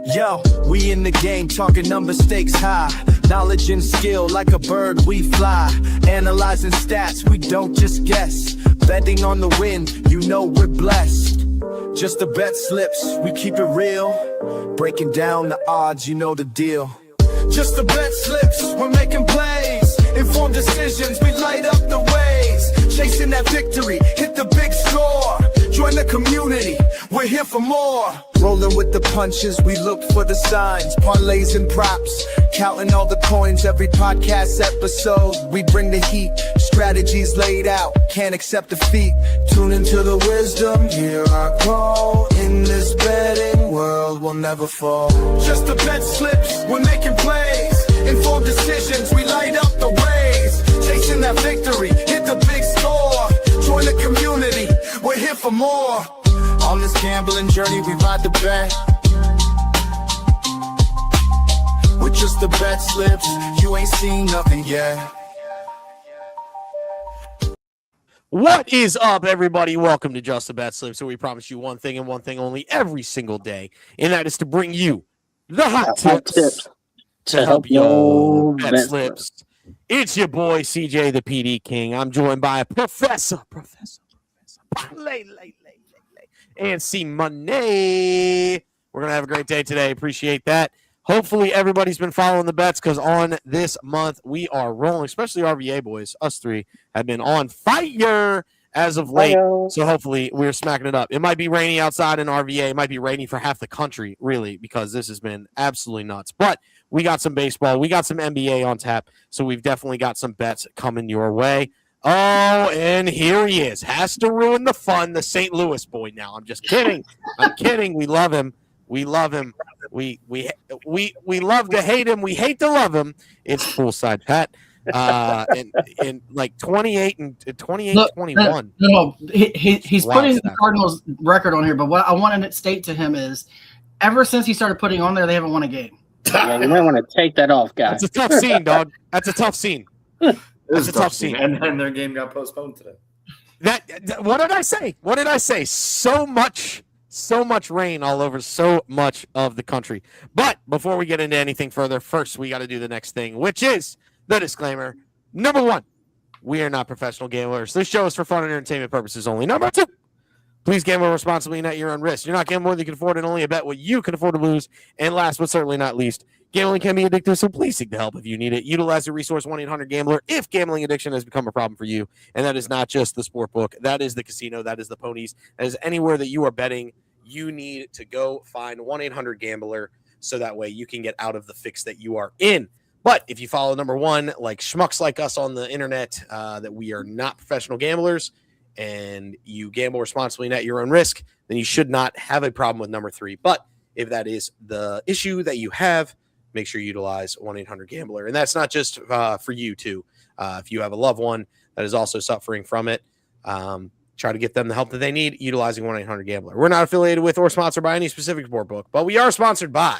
Yo, we in the game, talking number stakes high. Knowledge and skill, like a bird we fly. Analyzing stats, we don't just guess. Betting on the win, you know we're blessed. Just the bet slips, we keep it real. Breaking down the odds, you know the deal. Just the bet slips, we're making plays. Informed decisions, we light up the ways. Chasing that victory, hit the big score. Join the community, we're here for more. Rolling with the punches, we look for the signs. Parlays and props, counting all the coins. Every podcast episode, we bring the heat. Strategies laid out, can't accept defeat. Tune into the wisdom, hear our call. In this betting world, we'll never fall. Just the bet slips, we're making plays. Informed decisions, we light up the ways. Chasing that victory, hit the big score. Join the community, we're here for more. On this gambling journey, we ride the bet. With just the bet slips, you ain't seen nothing yet. What is up, everybody? Welcome to Just the Bet Slips, so we promise you one thing and one thing only every single day, and that is to bring you the hot tips to help your bet slips. It's your boy, CJ, the PD King. I'm joined by Professor, and C Money. We're going to have a great day today. Appreciate that. Hopefully, everybody's been following the bets because on this month, we are rolling, especially RVA boys. Us three have been on fire as of late. So hopefully, we're smacking it up. It might be rainy outside in RVA. It might be raining for half the country, really, because this has been absolutely nuts. But we got some baseball. We got some NBA on tap. So we've definitely got some bets coming your way. Oh, and here he is. Has to ruin the fun, the St. Louis boy now. I'm just kidding. I'm kidding. We love him. We love him. We love to hate him. We hate to love him. It's Poolside Pat. And like 28 and 28, look, 21. No, he's putting the Cardinals record on here, but what I wanted to state to him is ever since he started putting on there, they haven't won a game. Yeah, you might want to take that off, guys. That's a tough scene, dog. That's a tough scene. That's a tough scene. And their game got postponed today. What did I say? What did I say? So much rain all over so much of the country. But before we get into anything further, first we got to do the next thing, which is the disclaimer. Number one, we are not professional gamblers. This show is for fun and entertainment purposes only. Number two, please gamble responsibly and at your own risk. You're not gambling more than you can afford and only a bet what you can afford to lose. And last but certainly not least, gambling can be addictive, so please seek the help if you need it. Utilize the resource 1-800-GAMBLER if gambling addiction has become a problem for you. And that is not just the sport book. That is the casino. That is the ponies. That is anywhere that you are betting. You need to go find 1-800-GAMBLER so that way you can get out of the fix that you are in. But if you follow number one, like schmucks like us on the internet, that we are not professional gamblers and you gamble responsibly and at your own risk, then you should not have a problem with number three. But if that is the issue that you have, make sure you utilize 1-800-GAMBLER. And that's not just for you, too. If you have a loved one that is also suffering from it, try to get them the help that they need utilizing 1-800-GAMBLER. We're not affiliated with or sponsored by any specific sport book, but we are sponsored by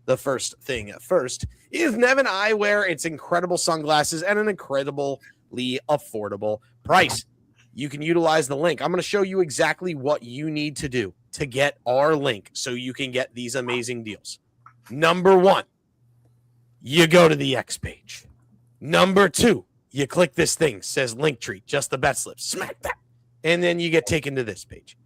the first thing first is Nevin Eyewear. It's incredible sunglasses at an incredibly affordable price. You can utilize the link. I'm going to show you exactly what you need to do to get our link so you can get these amazing deals. Number one, you go to the X page. Number two, you click this thing, says Linktree, just the bet slip. Smack that. And then you get taken to this page.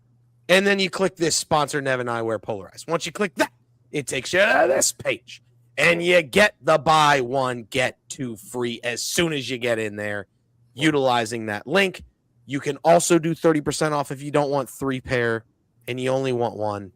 And then you click this sponsor Nevin Eyewear Polarized. Once you click that, it takes you to this page. And you get the buy one, get two free as soon as you get in there utilizing that link. You can also do 30% off if you don't want 3 pair and you only want one.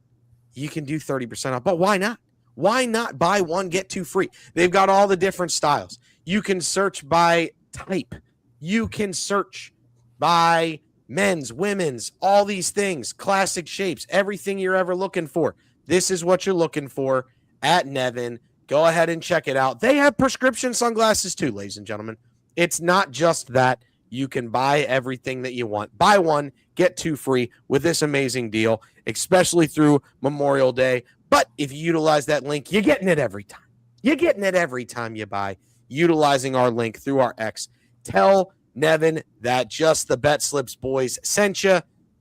You can do 30% off. But why not? Why not buy one, get 2 free? They've got all the different styles. You can search by type. You can search by men's, women's, all these things, classic shapes, everything you're ever looking for. This is what you're looking for at Nevin. Go ahead and check it out. They have prescription sunglasses too, ladies and gentlemen. It's not just that. You can buy everything that you want. Buy one, get 2 free with this amazing deal, especially through Memorial Day. But if you utilize that link, you're getting it every time. You're getting it every time you buy, utilizing our link through our X. Tell Nevin that Just the Bet Slips boys sent you,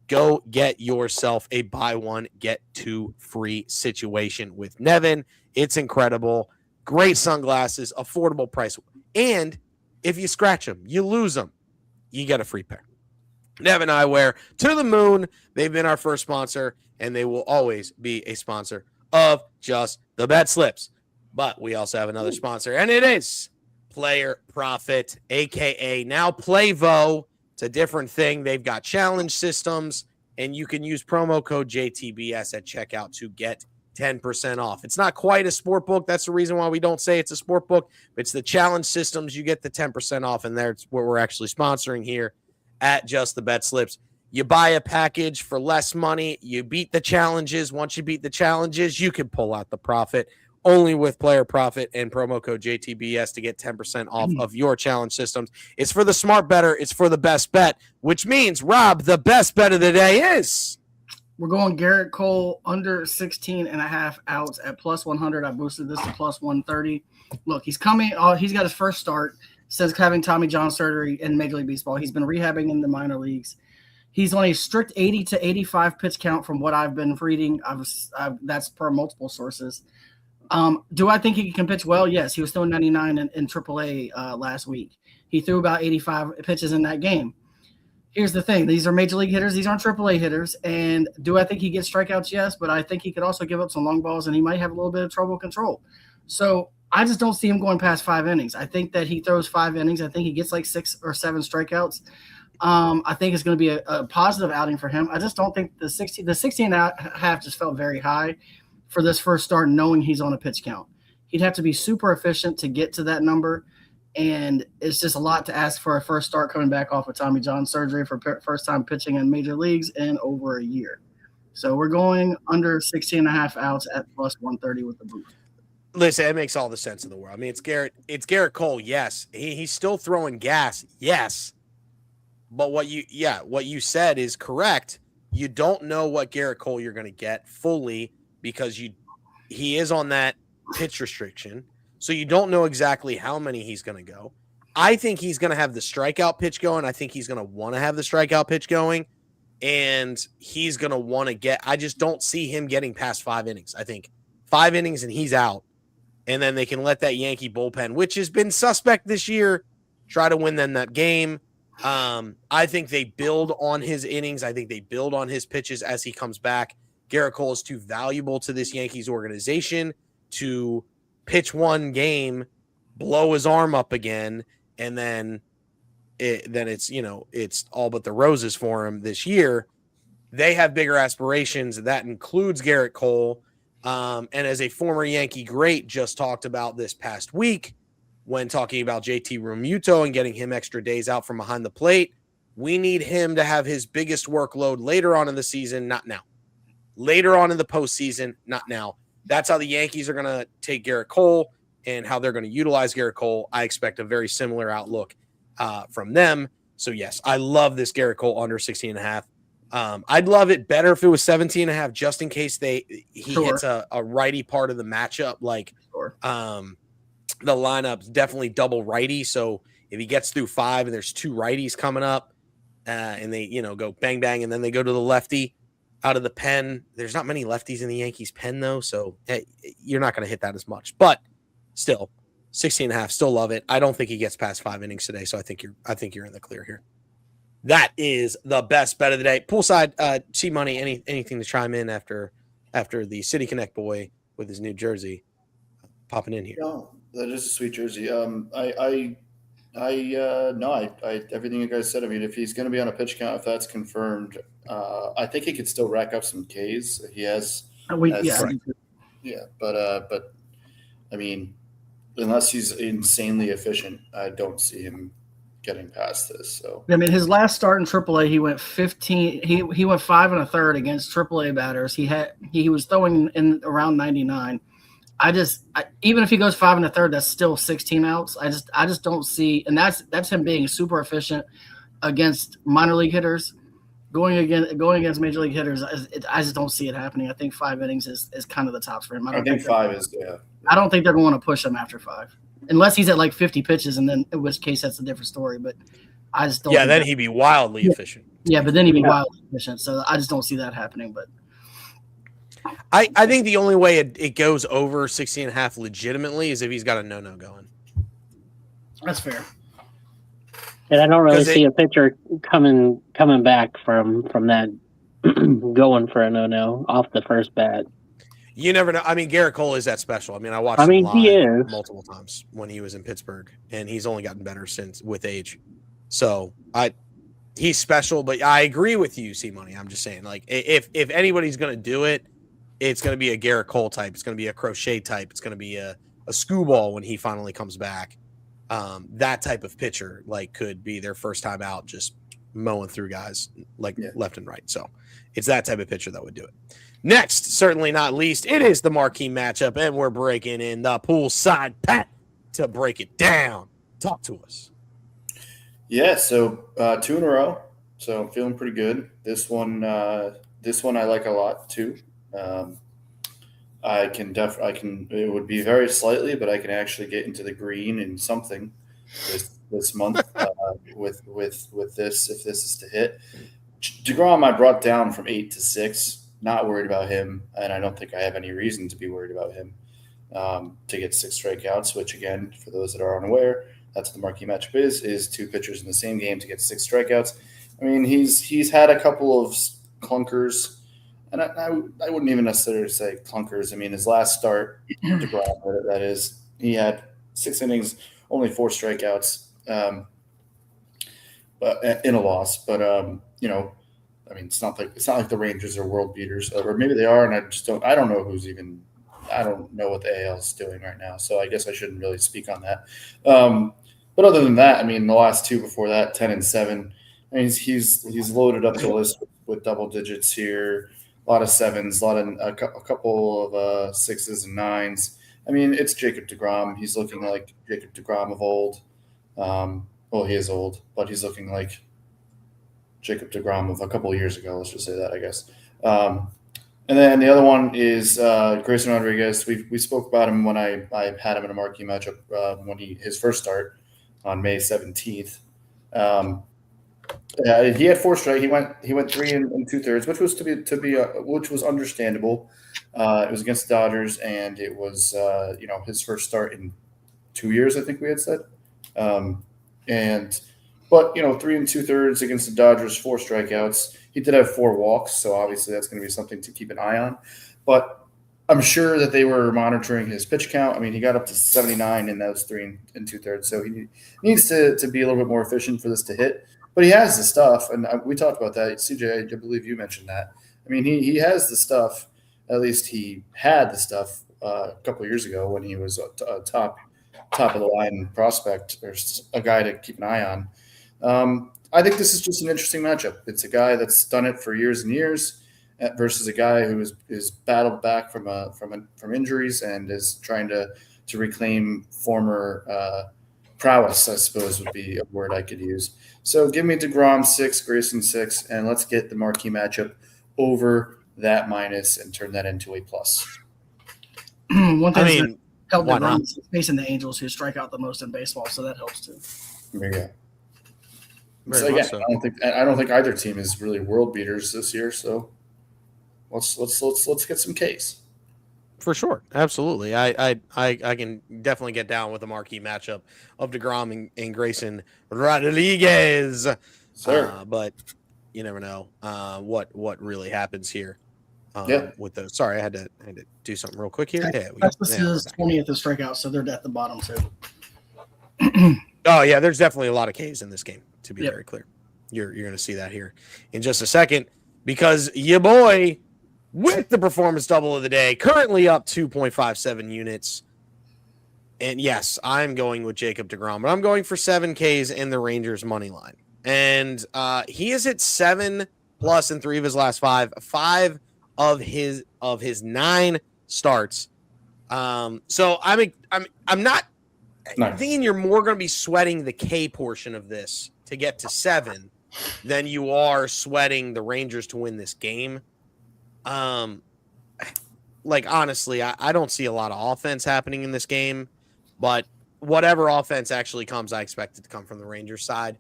Go get yourself a buy one, get two free situation with Nevin. It's incredible. Great sunglasses, affordable price. And if you scratch them, you lose them, you get a free pair. Nevin Eyewear, to the moon. They've been our first sponsor, and they will always be a sponsor of Just the Bet Slips. But we also have another sponsor, and it is Player Profit, a.k.a. now Playvo. It's a different thing. They've got challenge systems, and you can use promo code JTBS at checkout to get 10% off. It's not quite a sport book. That's the reason why we don't say it's a sport book. It's the challenge systems. You get the 10% off, and that's what we're actually sponsoring here at Just the Bet Slips. You buy a package for less money. You beat the challenges. Once you beat the challenges, you can pull out the profit. Only with Player Profit and promo code JTBS to get 10% off of your challenge systems. It's for the smart better. It's for the best bet, which means, Rob, the best bet of the day is... We're going Garrett Cole under 16.5 outs at plus 100. I boosted this to plus 130. Look, he's coming. He's got his first start since having Tommy John surgery in Major League Baseball. He's been rehabbing in the minor leagues. He's on a strict 80 to 85 pitch count from what I've been reading. That's per multiple sources. Do I think he can pitch well? Yes. He was throwing 99 in AAA last week. He threw about 85 pitches in that game. Here's the thing. These are major league hitters. These aren't AAA hitters. And do I think he gets strikeouts? Yes, but I think he could also give up some long balls, and he might have a little bit of trouble control. So I just don't see him going past 5 innings. I think that he throws 5 innings. I think he gets like 6 or 7 strikeouts. I think it's going to be a positive outing for him. I just don't think the 16.5 just felt very high for this first start, knowing he's on a pitch count. He'd have to be super efficient to get to that number. And it's just a lot to ask for a first start coming back off of Tommy John surgery for first time pitching in major leagues in over a year. So we're going under 16.5 outs at plus 130 with the boost. Listen, it makes all the sense in the world. I mean, it's Garrett Cole. Yes. He's still throwing gas. Yes. But what you said is correct. You don't know what Garrett Cole you're going to get fully because he is on that pitch restriction. So you don't know exactly how many he's going to go. I think he's going to have the strikeout pitch going. I think he's going to want to have the strikeout pitch going. And he's going to want to get – I just don't see him getting past 5 innings. I think 5 innings and he's out. And then they can let that Yankee bullpen, which has been suspect this year, try to win them that game. I think they build on his innings. I think they build on his pitches as he comes back. Garrett Cole is too valuable to this Yankees organization to – pitch one game, blow his arm up again, and then it's it's all but the roses for him this year. They have bigger aspirations. That includes Garrett Cole. And as a former Yankee great just talked about this past week when talking about JT Realmuto and getting him extra days out from behind the plate, we need him to have his biggest workload later on in the season, not now. Later on in the postseason, not now. That's how the Yankees are going to take Garrett Cole and how they're going to utilize Garrett Cole. I expect a very similar outlook from them. So, yes, I love this Garrett Cole under 16.5. I'd love it better if it was 17.5 just in case he hits a righty part of the matchup. Like the lineup's definitely double righty. So if he gets through 5 and there's 2 righties coming up and they, go bang, bang, and then they go to the lefty, out of the pen. There's not many lefties in the Yankees pen though, so you're not going to hit that as much. But still, 16.5, still love it. I don't think he gets past 5 innings today, so I think you're in the clear here. That is the best bet of the day. Poolside, C-Money, anything to chime in after the City Connect boy with his new jersey popping in here? No, that is a sweet jersey. Everything you guys said. I mean, if he's going to be on a pitch count, if that's confirmed, I think he could still rack up some Ks. He has. But I mean, unless he's insanely efficient, I don't see him getting past this. So I mean, his last start in AAA, he went 15. He went 5 1/3 against AAA batters. He was throwing in around 99. Even if he goes 5 1/3, that's still 16 outs. I just don't see, and that's him being super efficient against minor league hitters. Going against major league hitters, I just don't see it happening. I think 5 innings is kind of the tops for him. I think 5 is, yeah. I don't think they're going to push him after 5. unless he's at like 50 pitches, and then in which case that's a different story. But I just don't. Yeah, then he'd be wildly efficient. Yeah, but then he'd be wildly efficient. So I just don't see that happening. But I think the only way it goes over 16.5 legitimately is if he's got a no going. that's fair. And I don't really 'Cause see a pitcher coming back from that going for a no off the first bat. You never know. I mean, Garrett Cole is that special. I mean, I watched I mean, him he live is. multiple times when he was in Pittsburgh, and he's only gotten better since with age. So he's special, but I agree with you, C-Money. I'm just saying, like, if anybody's going to do it, it's going to be a Garrett Cole type. It's going to be a Crochet type. It's going to be a Skubal when he finally comes back. That type of pitcher, like, could be their first time out, just mowing through guys like left and right. So it's that type of pitcher that would do it. Next, certainly not least, it is the marquee matchup, and we're breaking in the poolside Pat to break it down. Talk to us. Yeah, so 2 in a row. So I'm feeling pretty good. This one I like a lot too. I can. It would be very slightly, but I can actually get into the green in something this month with this if this is to hit. DeGrom I brought down from 8 to 6. Not worried about him, and I don't think I have any reason to be worried about him to get 6 strikeouts. Which again, for those that are unaware, that's what the marquee matchup is 2 pitchers in the same game to get 6 strikeouts. I mean, he's had a couple of clunkers. And I wouldn't even necessarily say clunkers. I mean, his last start, DeGrom, that is, he had 6 innings, only 4 strikeouts, but in a loss. But I mean, it's not like the Rangers are world beaters, or maybe they are, and I don't know I don't know what the AL is doing right now, so I guess I shouldn't really speak on that. But other than that, I mean, the last 2 before that, 10 and 7. I mean, he's loaded up the list with double digits here. A lot of 7s, a couple of 6s and 9s. I mean, it's Jacob DeGrom. He's looking like Jacob DeGrom of old. Well, he is old, but he's looking like Jacob DeGrom of a couple of years ago. Let's just say that, I guess. And then the other one is Grayson Rodriguez. We spoke about him when I had him in a marquee matchup when his first start on May 17th. He had 4 strike. He went 3 and 2/3, which was understandable. It was against the Dodgers, and it was his first start in 2 years, I think we had said. But 3 and 2/3 against the Dodgers, 4 strikeouts. He did have 4 walks, so obviously that's going to be something to keep an eye on. But I'm sure that they were monitoring his pitch count. I mean, he got up to 79 in those 3 and 2/3, so he needs to be a little bit more efficient for this to hit. But he has the stuff, and we talked about that. CJ, I believe you mentioned that. I mean, he has the stuff. At least he had the stuff a couple of years ago when he was a top of the line prospect or a guy to keep an eye on. I think this is just an interesting matchup. It's a guy that's done it for years and years versus a guy who is battled back from injuries and is trying to reclaim former prowess, I suppose would be a word I could use. So give me DeGrom 6, Grayson 6, and let's get the marquee matchup over that minus and turn that into a plus. One thing I mean, helped why not? DeGrom is facing the Angels, who strike out the most in baseball, so that helps too. There you go. Very So again, much so. I don't think either team is really world beaters this year. So let's get some Ks. For sure, absolutely. I can definitely get down with the marquee matchup of DeGrom and Grayson Rodriguez. Sir. But you never know what really happens here. Yeah. With those. Sorry, I had to do something real quick here. Yeah, That's his 20th in strikeouts, so they're at the bottom too. Oh yeah, there's definitely a lot of Ks in this game. To be Yep. very clear, you're going to see that here in just a second because your boy with the performance double of the day currently up 2.57 units. And yes, I'm going with Jacob DeGrom, but I'm going for 7 Ks in the Rangers money line. And he is at 7+ in 3 of his last 5 of his 9 starts. So I'm not thinking you're more going to be sweating the K portion of this to get to 7 than you are sweating the Rangers to win this game. Like, honestly, I don't see a lot of offense happening in this game, but whatever offense actually comes, I expect it to come from the Rangers side.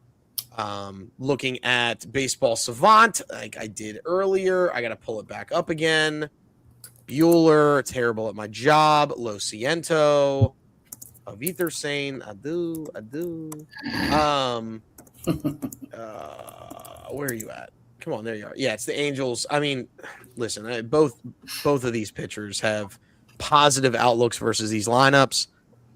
Looking at Baseball Savant, like I did earlier, I got to pull it back up again. Bueller, terrible at my job. Lo Ciento, Avither Sane, Adu. Where are you at? Come on, there you are. Yeah, it's the Angels. I mean, listen, both of these pitchers have positive outlooks versus these lineups,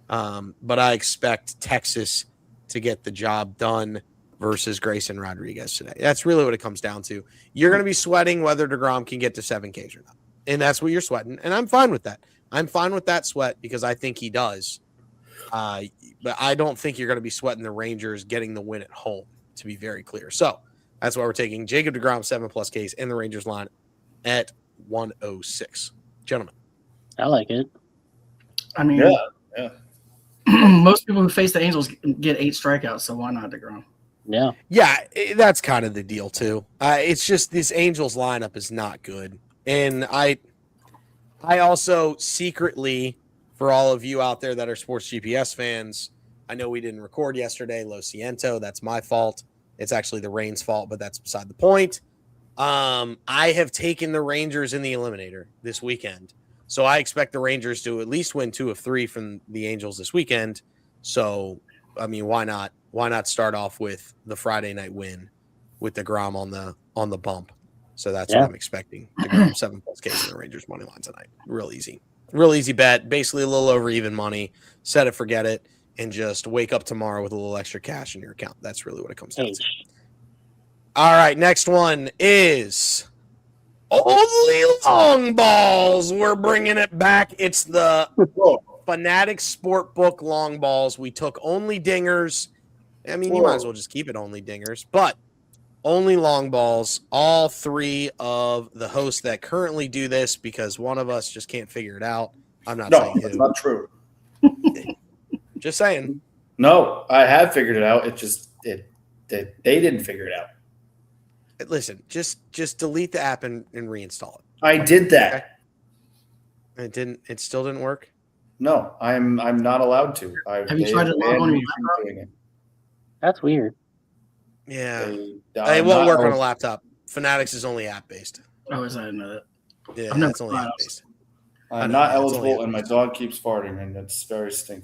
but I expect Texas to get the job done versus Grayson Rodriguez today. That's really what it comes down to. You're going to be sweating whether DeGrom can get to 7 Ks or not, and that's what you're sweating, and I'm fine with that. I'm fine with that sweat because I think he does, but I don't think you're going to be sweating the Rangers getting the win at home, to be very clear. So that's why we're taking Jacob DeGrom 7+ Ks in the Rangers line at 106. Gentlemen. I like it. I mean, Yeah. most people who face the Angels get 8 strikeouts, so why not DeGrom? Yeah. Yeah, that's kind of the deal, too. It's just this Angels lineup is not good. And I also secretly, for all of you out there that are Sports GPS fans, I know we didn't record yesterday, Lo Ciento. That's my fault. It's actually the Rain's fault, but that's beside the point. I have taken the Rangers in the eliminator this weekend. So I expect the Rangers to at least win 2 of 3 from the Angels this weekend. So, I mean, why not? Why not start off with the Friday night win with DeGrom on the bump? So that's what I'm expecting. DeGrom 7+ Ks in the Rangers money line tonight. Real easy bet. Basically a little over even money. Set it, forget it, and just wake up tomorrow with a little extra cash in your account. That's really what it comes down to. All right, next one is only long balls. We're bringing it back. It's the Fanatics Sportbook long balls. We took only dingers. I mean, you might as well just keep it only dingers, but only long balls. All 3 of the hosts that currently do this, because one of us just can't figure it out. I'm not saying that's who. not true. Just saying. No, I have figured it out. It just they didn't figure it out. Listen, just delete the app and reinstall it. I did that. Okay. It still didn't work. No, I'm not allowed to. Have you tried to log on your laptop? That's weird. Yeah. It won't work on a laptop. Fanatics is only app based. Oh, is I didn't know that. Yeah, I've never it's only tried app it. based. I'm not eligible, and my dog keeps farting, and it's very stinky.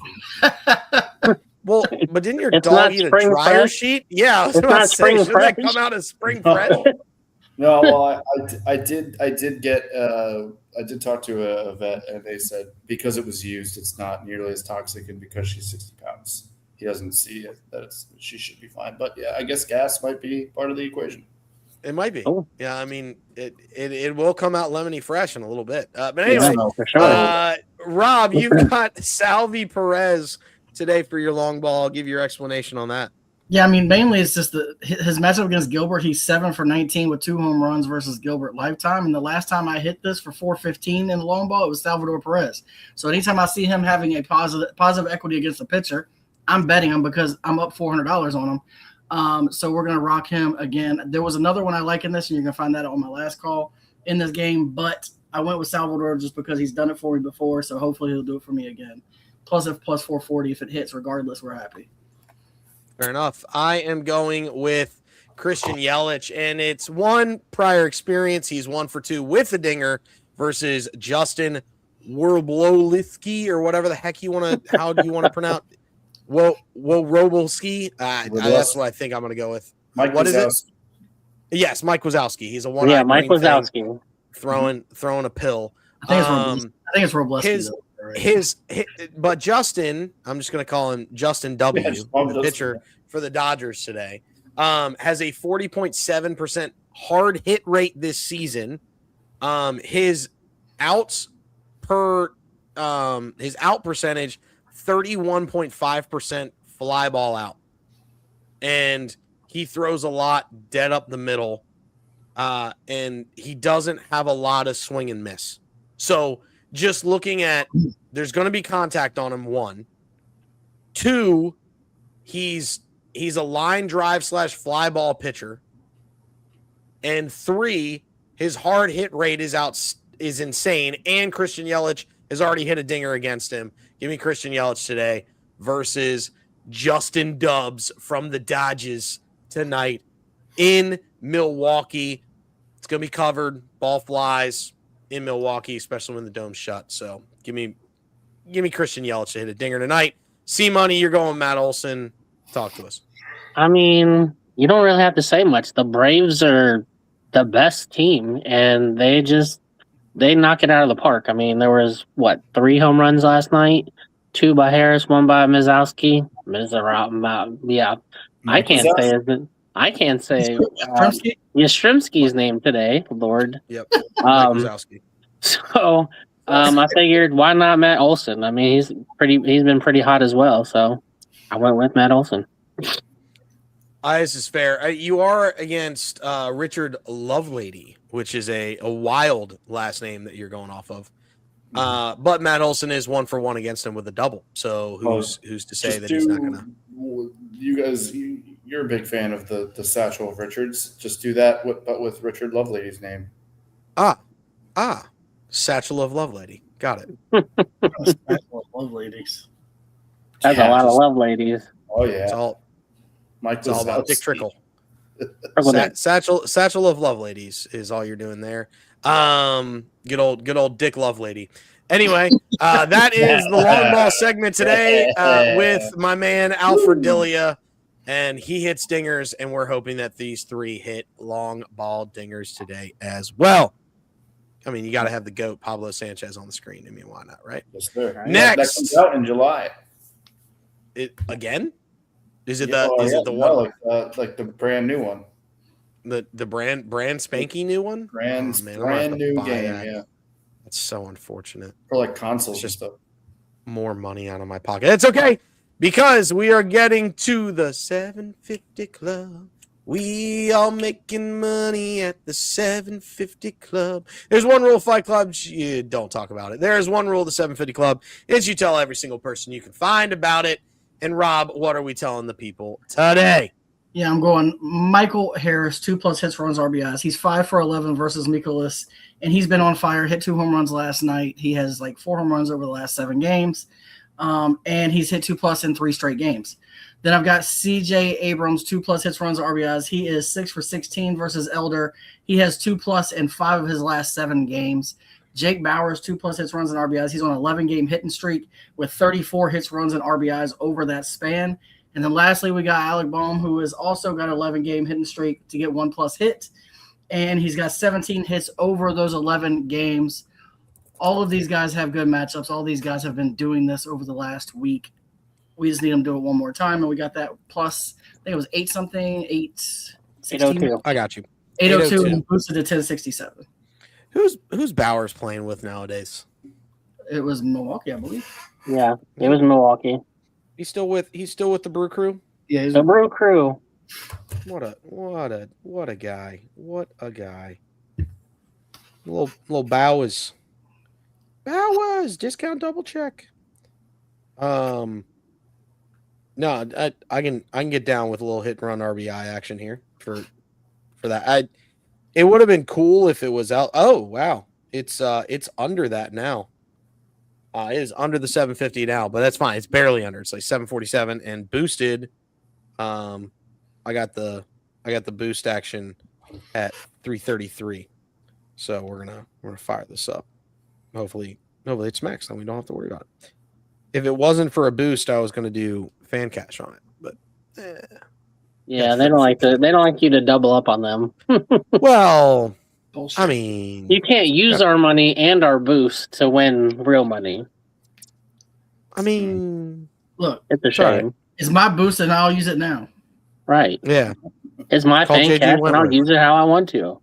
Well, but didn't your It's dog not eat a spring dryer fresh? sheet? Yeah, I was It's about not to say, spring shouldn't that fresh? come out as spring fresh? No, well, I did get I did talk to a vet, and they said because it was used, it's not nearly as toxic, and because she's 60 pounds, he doesn't see it, that she should be fine. But yeah, I guess gas might be part of the equation. It might be. Oh. Yeah, I mean, it will come out lemony fresh in a little bit. But anyway, Yeah, no, for sure. Rob, you've got Salvi Perez today for your long ball. I'll give you your explanation on that. Yeah, I mean, mainly it's just his matchup against Gilbert. He's 7 for 19 with 2 home runs versus Gilbert lifetime. And the last time I hit this for 415 in the long ball, it was Salvador Perez. So anytime I see him having a positive equity against a pitcher, I'm betting him because I'm up $400 on him. So we're going to rock him again. There was another one I like in this, and you're going to find that on my last call in this game. But I went with Salvador just because he's done it for me before. So hopefully he'll do it for me again. Plus 440 if it hits. Regardless, we're happy. Fair enough. I am going with Christian Yelich, and it's one prior experience. He's 1 for 2 with a dinger versus Justin Werblowski or whatever the heck you want to. How do you want to pronounce? Robolski. That's what I think I'm going to go with. Mike What is it? Wazowski. Yes, Mike Wazowski. He's a one. Yeah, Mike Wazowski. Throwing a pill. I think it's Robleski. But Justin, I'm just going to call him Justin W, Yeah, just call him the Justin. pitcher for the Dodgers today, has a 40.7% hard hit rate this season. His outs his out percentage, 31.5% fly ball out. And he throws a lot dead up the middle. And he doesn't have a lot of swing and miss. So just looking at, there's going to be contact on him, 1. 2, he's a line drive / fly ball pitcher. And 3, his hard hit rate is insane. And Christian Yelich has already hit a dinger against him. Give me Christian Yelich today versus Justin Dubs from the Dodgers tonight in Milwaukee. It's going to be covered. Ball flies in Milwaukee, especially when the dome's shut. So give me Christian Yelich to hit a dinger tonight. C-Money, you're going Matt Olson. Talk to us. I mean, you don't really have to say much. The Braves are the best team, and they knock it out of the park. I mean, there was, 3 home runs last night? 2 by Harris, 1 by Mizowski. Yeah. I can't say Yastrzemski's name today, Lord. Yep. So I figured, why not Matt Olson? I mean, he's been pretty hot as well, so I went with Matt Olson. This is fair. You are against Richard Lovelady, which is a wild last name that you're going off of. But Matt Olson is 1-for-1 against him with a double. So who's to say that he's not going to? You guys, you're a big fan of the Satchel of Richards. Just do that, but with Richard Lovelady's name. Satchel of Lovelady. Got it. Love ladies. That's a lot of love ladies. Oh yeah, It's all about Dick Trickle. Satchel of Loveladies is all you're doing there. Good old Dick Lovelady. Anyway, that is the long ball segment today with my man Alfred Dilia, and he hits dingers, and we're hoping that these 3 hit long ball dingers today as well. I mean, you got to have the GOAT Pablo Sanchez on the screen. I mean, why not, right? Yes, sir. Next, that comes out in July. It again? Is it It the one like the brand new one? The brand spanky new one? Brand I'm new game. that. Yeah, That's so unfortunate. for like consoles It's and just stuff. More money out of my pocket. It's okay because we are getting to the 750 Club. We all making money at the 750 Club. There's one rule of Fight Club. You don't talk about it. There is one rule of the 750 Club. Is you tell every single person you can find about it. And Rob, what are we telling the people today? Yeah, I'm going Michael Harris, 2+ hits, runs, RBIs. He's 5 for 11 versus Mikolas, and he's been on fire. Hit 2 home runs last night. He has 4 home runs over the last 7 games, and he's hit 2+ in 3 straight games. Then I've got C.J. Abrams, 2+ hits, runs, RBIs. He is 6 for 16 versus Elder. He has 2+ in 5 of his last 7 games. Jake Bowers, 2+ hits, runs, and RBIs. He's on an 11-game hitting streak with 34 hits, runs, and RBIs over that span. And then lastly, we got Alec Bohm, who has also got an 11-game hitting streak to get 1+ hit. And he's got 17 hits over those 11 games. All of these guys have good matchups. All these guys have been doing this over the last week. We just need them to do it one more time. And we got that plus, I think it was 802. I got you. 802 and boosted to 1067. Who's Bowers playing with nowadays? It was Milwaukee, I believe. Yeah, it was Milwaukee. He's still with the Brew Crew? Yeah, he's The Brew Crew. What a guy. What a guy. Little Bowers. Discount double check. No, I can get down with a little hit and run RBI action here for that. It would have been cool if it was out. Oh wow, it's under that now. It is under the 750 now, but that's fine. It's barely under. It's like 747 and boosted. I got the boost action at 333. So we're gonna fire this up. Hopefully it smacks, then we don't have to worry about it. If it wasn't for a boost, I was gonna do fan cash on it, but yeah, they don't like you to double up on them. well, bullshit. I mean, You can't use our money and our boost to win real money. I mean, Look, It's a Sorry. shame. it's my boost and I'll use it now. Right. yeah. It's my Call fan JG cash and I'll Wentworth. use it how I want to.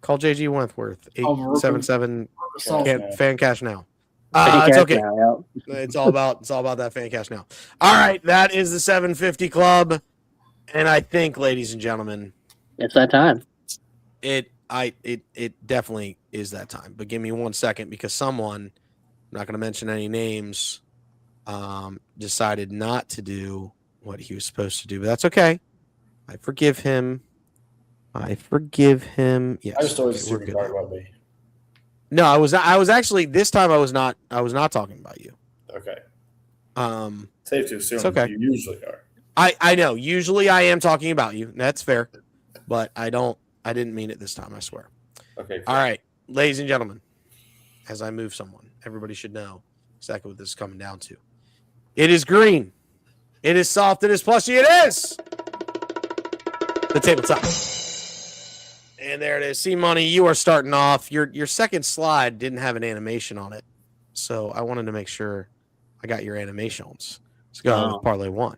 Call JG Wentworth 877 Assault. fan cash now. Fan It's cash okay. now, It's all about that fan cash now. All right, that is the 750 Club, and I think, ladies and gentlemen, It's that time. it definitely is that time. But give me 1 second because someone, I'm not going to mention any names, decided not to do what he was supposed to do. But that's okay. I forgive him. Yes. I just always okay, assume you talk about me. No, I was actually this time I was not talking about you. Okay. Safe to assume It's okay. you usually are. I know. Usually I am talking about you. That's fair. But I didn't mean it this time, I swear. Okay. All right, ladies and gentlemen, as I move someone, everybody should know exactly what this is coming down to. It is green. It is soft. It is plushy. It is the tabletop. And there it is. See, Money, you are starting off. Your second slide didn't have an animation on it. So I wanted to make sure I got your animations. Let's go with parlay one.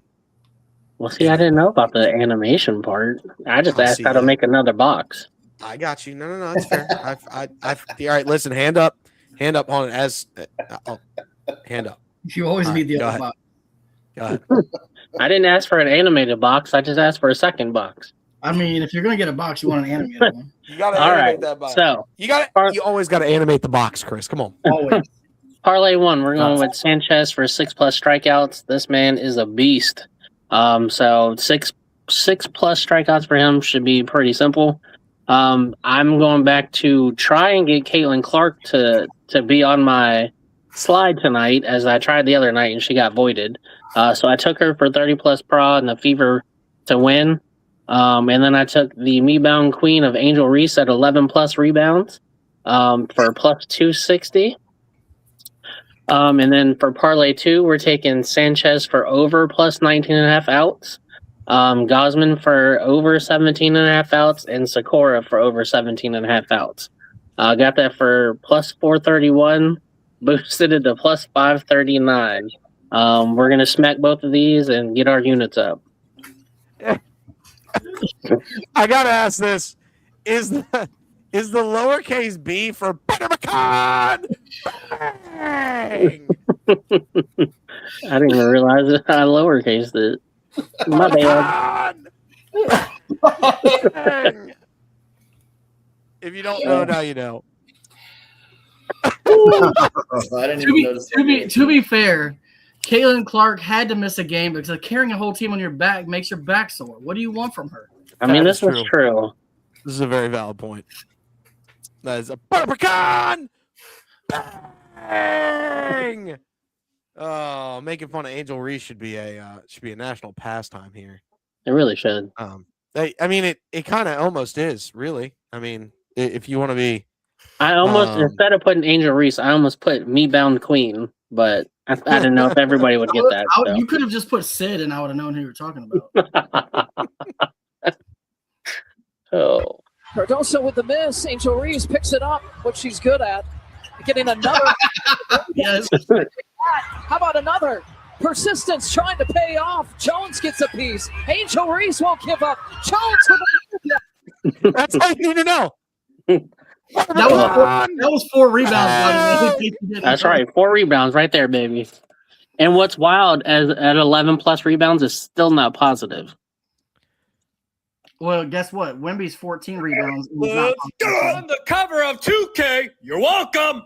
Well, see, I didn't know about the animation part. I just asked how to make another box. I got you. No, that's fair. All right, listen, hand up on it as hand up. You always All need the right, other box. Go ahead. I didn't ask for an animated box. I just asked for a second box. I mean, if you're gonna get a box, you want an animated one. You gotta All animate right, that box. so You always gotta animate the box, Chris. Come on. Always. parlay one, we're going with Sanchez for 6+ strikeouts. This man is a beast. So 6+ strikeouts for him should be pretty simple. I'm going back to try and get Caitlin Clark to be on my slide tonight, as I tried the other night and she got voided. So I took her for 30+ prod and the fever to win. And then I took the me-bound queen of Angel Reese at 11+ rebounds for plus 260. And then for parlay two, we're taking Sanchez for over plus 19.5 outs, Gosman for over 17.5 outs, and Sakura for over 17.5 outs. Got that for plus 431, boosted it to plus 539. We're going to smack both of these and get our units up. I gotta ask this: is the lowercase b for Better Pecan? Bang! I didn't even realize that I lowercased it. My bad. Bang! If you don't know, now you know. I didn't even notice. To be fair, Caitlin Clark had to miss a game because carrying a whole team on your back makes your back sore. What do you want from her? I mean, That is this was true. This is a very valid point. That is a Butter Pecan! Bang! Oh, making fun of Angel Reese should be a national pastime here. It really should. I mean, it kind of almost is, really. I mean, if you want to be, I almost instead of putting Angel Reese, I almost put me bound queen, but I didn't know if everybody would get that. So. You could have just put Sid, and I would have known who you were talking about. Oh. Cardoso with the miss. Angel Reese picks it up, what she's good at. Getting another. Yes. How about another? Persistence trying to pay off. Jones gets a piece. Angel Reese won't give up. Jones with a. that's all you need to know. That was 4 rebounds. That's right. 4 rebounds right there, baby. And what's wild at 11+ rebounds is still not positive. Well, guess what? Wemby's 14 rebounds. Let's go on the cover of 2K. You're welcome.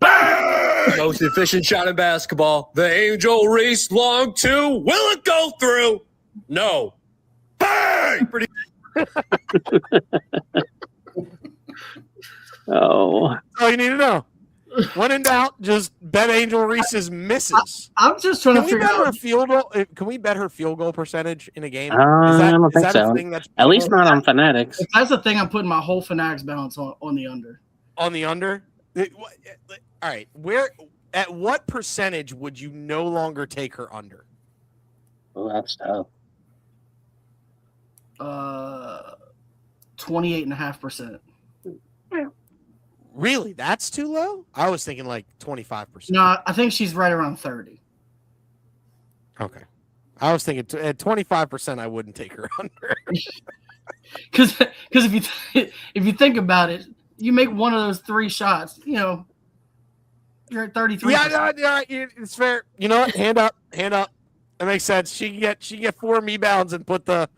Bang! Most efficient shot in basketball. The Angel Reese long two. Will it go through? No. Bang! Pretty. Oh. That's all you need to know. When in doubt, just bet Angel Reese's misses. I'm just trying to figure out her field goal. Can we bet her field goal percentage in a game? I don't think so. a thing that's At least not on Fanatics. If that's the thing, I'm putting my whole Fanatics balance on the under. On the under? All right. At what percentage would you no longer take her under? Oh, that's tough. 28.5%. Really? That's too low? I was thinking like 25%. No, I think she's right around 30. Okay. I was thinking at 25%, I wouldn't take her under. Because if you think about it, you make one of those 3 shots, you're at 33. Yeah, it's fair. You know what? Hand up. That makes sense. She can get 4 me-bounds and put the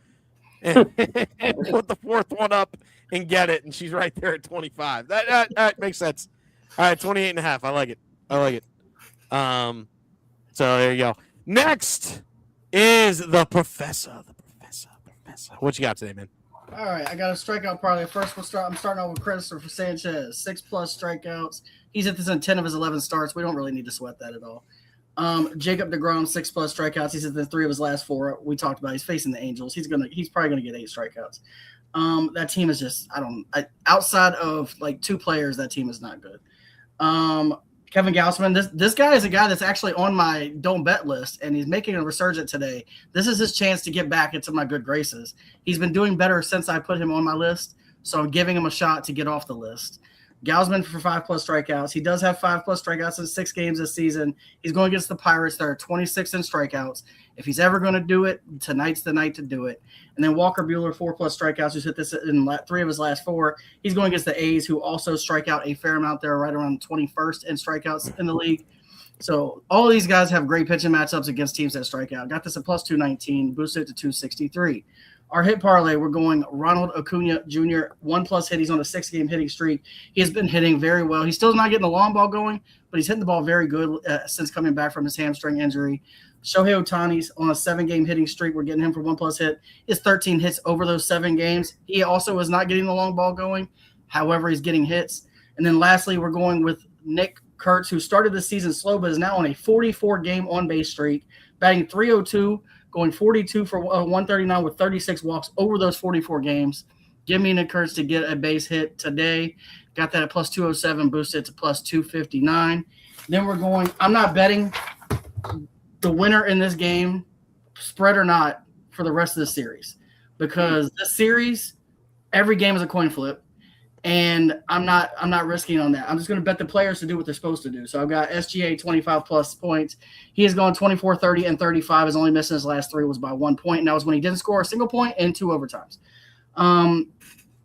put the 4th one up and get it, and she's right there at 25. That makes sense. All right, 28.5. I like it. So there you go. Next is the professor. What you got today, man? All right, I got a strikeout parlay. First, I'm starting out with Christopher Sanchez, 6+ strikeouts. He's at this in 10 of his 11 starts. We don't really need to sweat that at all. Jacob DeGrom, 6+ strikeouts. He's at the 3 of his last 4. We talked about. He's facing the Angels. He's probably gonna get 8 strikeouts. That team is just outside of like 2 players, that team is not good. Kevin Gausman, this guy is a guy that's actually on my don't bet list, and he's making a resurgence today. This is his chance to get back into my good graces. He's been doing better since I put him on my list, so I'm giving him a shot to get off the list. Gausman for 5+ strikeouts. He does have 5+ strikeouts in 6 games this season. He's going against the Pirates. They're 26 in strikeouts. If he's ever going to do it, tonight's the night to do it. And then Walker Buehler, 4+ strikeouts, who's hit this in 3 of his last 4. He's going against the A's, who also strike out a fair amount. They're right around 21st in strikeouts in the league. So all of these guys have great pitching matchups against teams that strike out. Got this at +219, boosted it to 263. Our hit parlay, we're going Ronald Acuna Jr., 1+ hit. He's on a 6-game hitting streak. He has been hitting very well. He's still not getting the long ball going, but he's hitting the ball very good since coming back from his hamstring injury. Shohei Ohtani's on a 7-game hitting streak. We're getting him for 1+ hit. He has 13 hits over those 7 games. He also is not getting the long ball going. However, he's getting hits. And then lastly, we're going with Nick Kurtz, who started the season slow but is now on a 44-game on-base streak, batting .302, going 42 for 139 with 36 walks over those 44 games. Give me Nick Kurtz to get a base hit today. Got that at +207, boosted to +259. Then we're going – I'm not betting the winner in this game, spread or not, for the rest of the series, because this series, every game is a coin flip, and I'm not risking on that. I'm just going to bet the players to do what they're supposed to do. So I've got SGA 25+ points. He has gone 24, 30, and 35. His only miss in his last 3 was by 1 point, and that was when he didn't score a single point and 2 overtimes.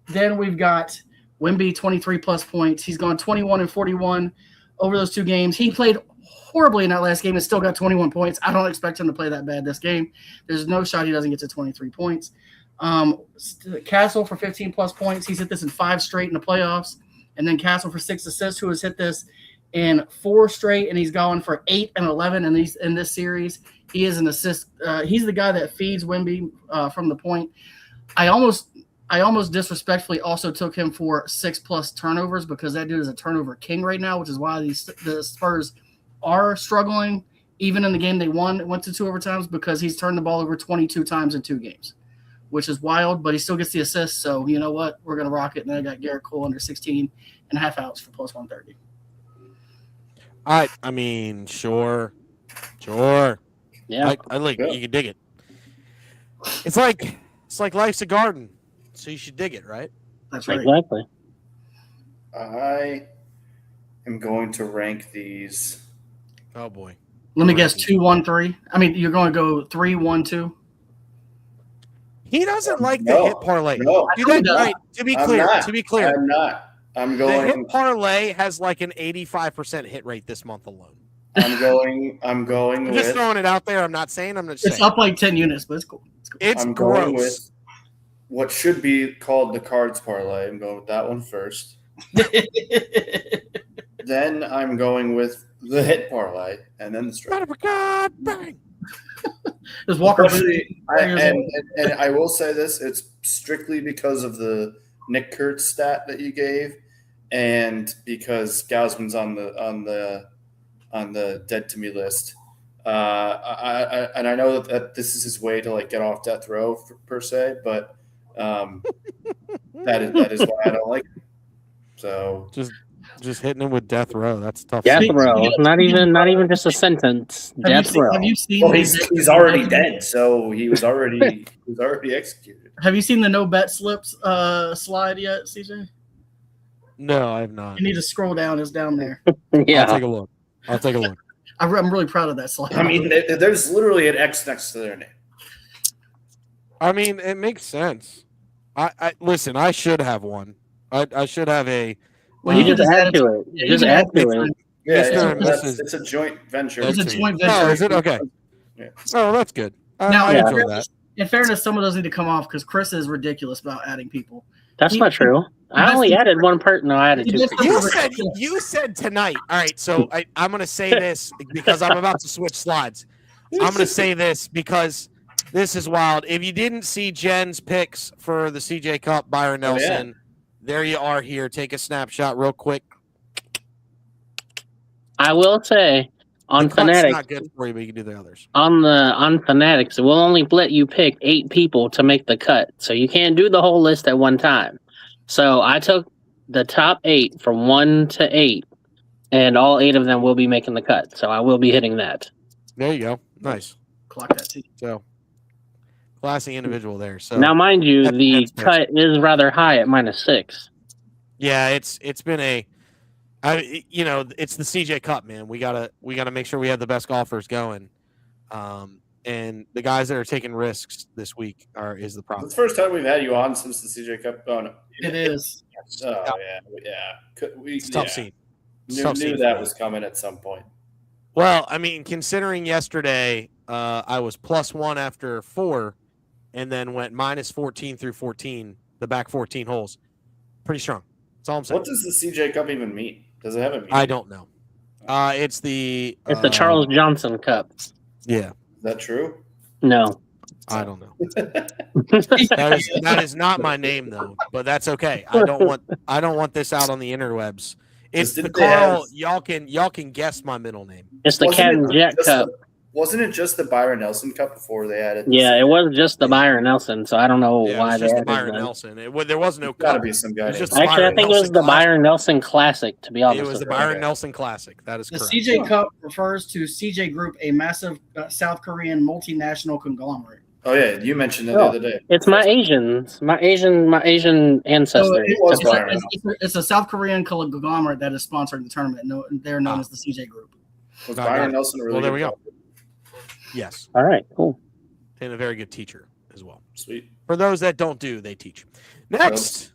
Then we've got Wemby 23+ points. He's gone 21 and 41 over those 2 games. He played horribly in that last game and still got 21 points. I don't expect him to play that bad this game. There's no shot he doesn't get to 23 points. Castle for 15+ points. He's hit this in 5 straight in the playoffs. And then Castle for 6 assists, who has hit this in 4 straight, and he's going for 8 and 11 in this series. He is an assist. He's the guy that feeds Wemby from the point. I almost disrespectfully also took him for 6+ turnovers, because that dude is a turnover king right now, which is why the Spurs are struggling. Even in the game they went to 2 overtimes, because he's turned the ball over 22 times in 2 games, which is wild, but he still gets the assist. So you know what? We're going to rock it. And then I got Garrett Cole under 16.5 outs for +130. I mean, sure. Yeah. I like you can dig it. It's like life's a garden, so you should dig it, right? That's right. Exactly. I am going to rank these. Oh boy. Let me guess, 2, 1, 3. I mean, you're going to go 3, 1, 2. He doesn't like the No, hit parlay. no. Do that, right, to be clear, I'm not. I'm the going. hit parlay has like an 85% hit rate this month alone. I'm going I'm just with. throwing it out there. I'm not saying. I'm just It's saying. up like 10 units, but it's cool. It's I'm going gross. with what should be called the cards parlay. I'm going with that one first. Then I'm going with the hit parlay, and then the strike. God, bang. There's Walker. Especially, and I will say this: it's strictly because of the Nick Kurtz stat that you gave, and because Gausman's on the dead to me list. I know that this is his way to like get off death row per se, but that is why I don't like it. So Just hitting him with death row. That's tough. Death row. Not even just a sentence. Death row. Have you seen? well, he's already dead, so he was already executed. Have you seen the no bet slips slide yet, CJ? No, I have not. You need to scroll down. It's down there. Yeah. I'll take a look. I'm really proud of that slide. I mean, there's literally an X next to their name. I mean, it makes sense. I listen. I should have one. I should have a. Well, you just add to it. Yeah, Just you can add add to to it. Yeah, Mr. it's a joint venture. It's a That's joint Oh, venture. is it okay? Yeah. Oh, that's good. Now, I in enjoy fairness- that. In fairness, some of those need to come off because Chris is ridiculous about adding people. That's not true. I only added one person. No, I added two people. You said tonight. All right, so I'm going to say this because I'm about to switch slides. I'm going to say this because this is wild. If you didn't see Jen's picks for the CJ Cup, Byron Nelson, there you are here. Take a snapshot real quick. I will say On The cut's Fanatics, not good for you, but you can do the others. on Fanatics, we'll only let you pick 8 people to make the cut. So you can't do the whole list at one time. So I took the top 8 from 1 to 8, and all 8 of them will be making the cut. So I will be hitting that. There you go. Nice. Clock that too. So classy individual there. So Now, mind you, That's- the that's cut is rather high at -6. yeah, it's been it's the CJ Cup, man. We gotta make sure we have the best golfers going. And the guys that are taking risks this week is the problem. It's the first time we've had you on since the CJ Cup. Oh, no. It is. Oh, yeah. It's a tough scene. It's a Knew tough scene that for was coming at some point. Well, I mean, considering yesterday I was +1 after 4 and then went -14 through 14, the back 14 holes. Pretty strong. That's all I'm saying. What does the CJ Cup even mean? Does it have a meaning? I don't know. It's the Charles Johnson Cup. Yeah, Is that true? No. I don't know. That is not my name though, but that's okay. I don't want this out on the interwebs. It's the Didn't they Carl. have- Y'all can guess my middle name. It's the Cat and Jet Cup. Wasn't it just the Byron Nelson Cup before they added? Yeah, it was just the Byron Nelson, so I don't know Yeah, it why was they just the added Byron that. Nelson. There was no Got to cup. be some guy. It's just named- Actually, I Byron think it was Nelson the Classic. Byron Nelson Classic, to be honest. It was the with you. Byron Nelson Classic. That is The correct. CJ Cup refers to CJ Group, a massive South Korean multinational conglomerate. Oh yeah, you mentioned that the Oh, other day. It's my Asian ancestors. So was it's, Byron it's a South Korean conglomerate that is sponsoring the tournament. No, they're known as the CJ Group. Was I got Byron it. Nelson really? Well, there we good? go. Yes, All right, cool. and a very good teacher as well. Sweet. For those that don't do, they teach. Next.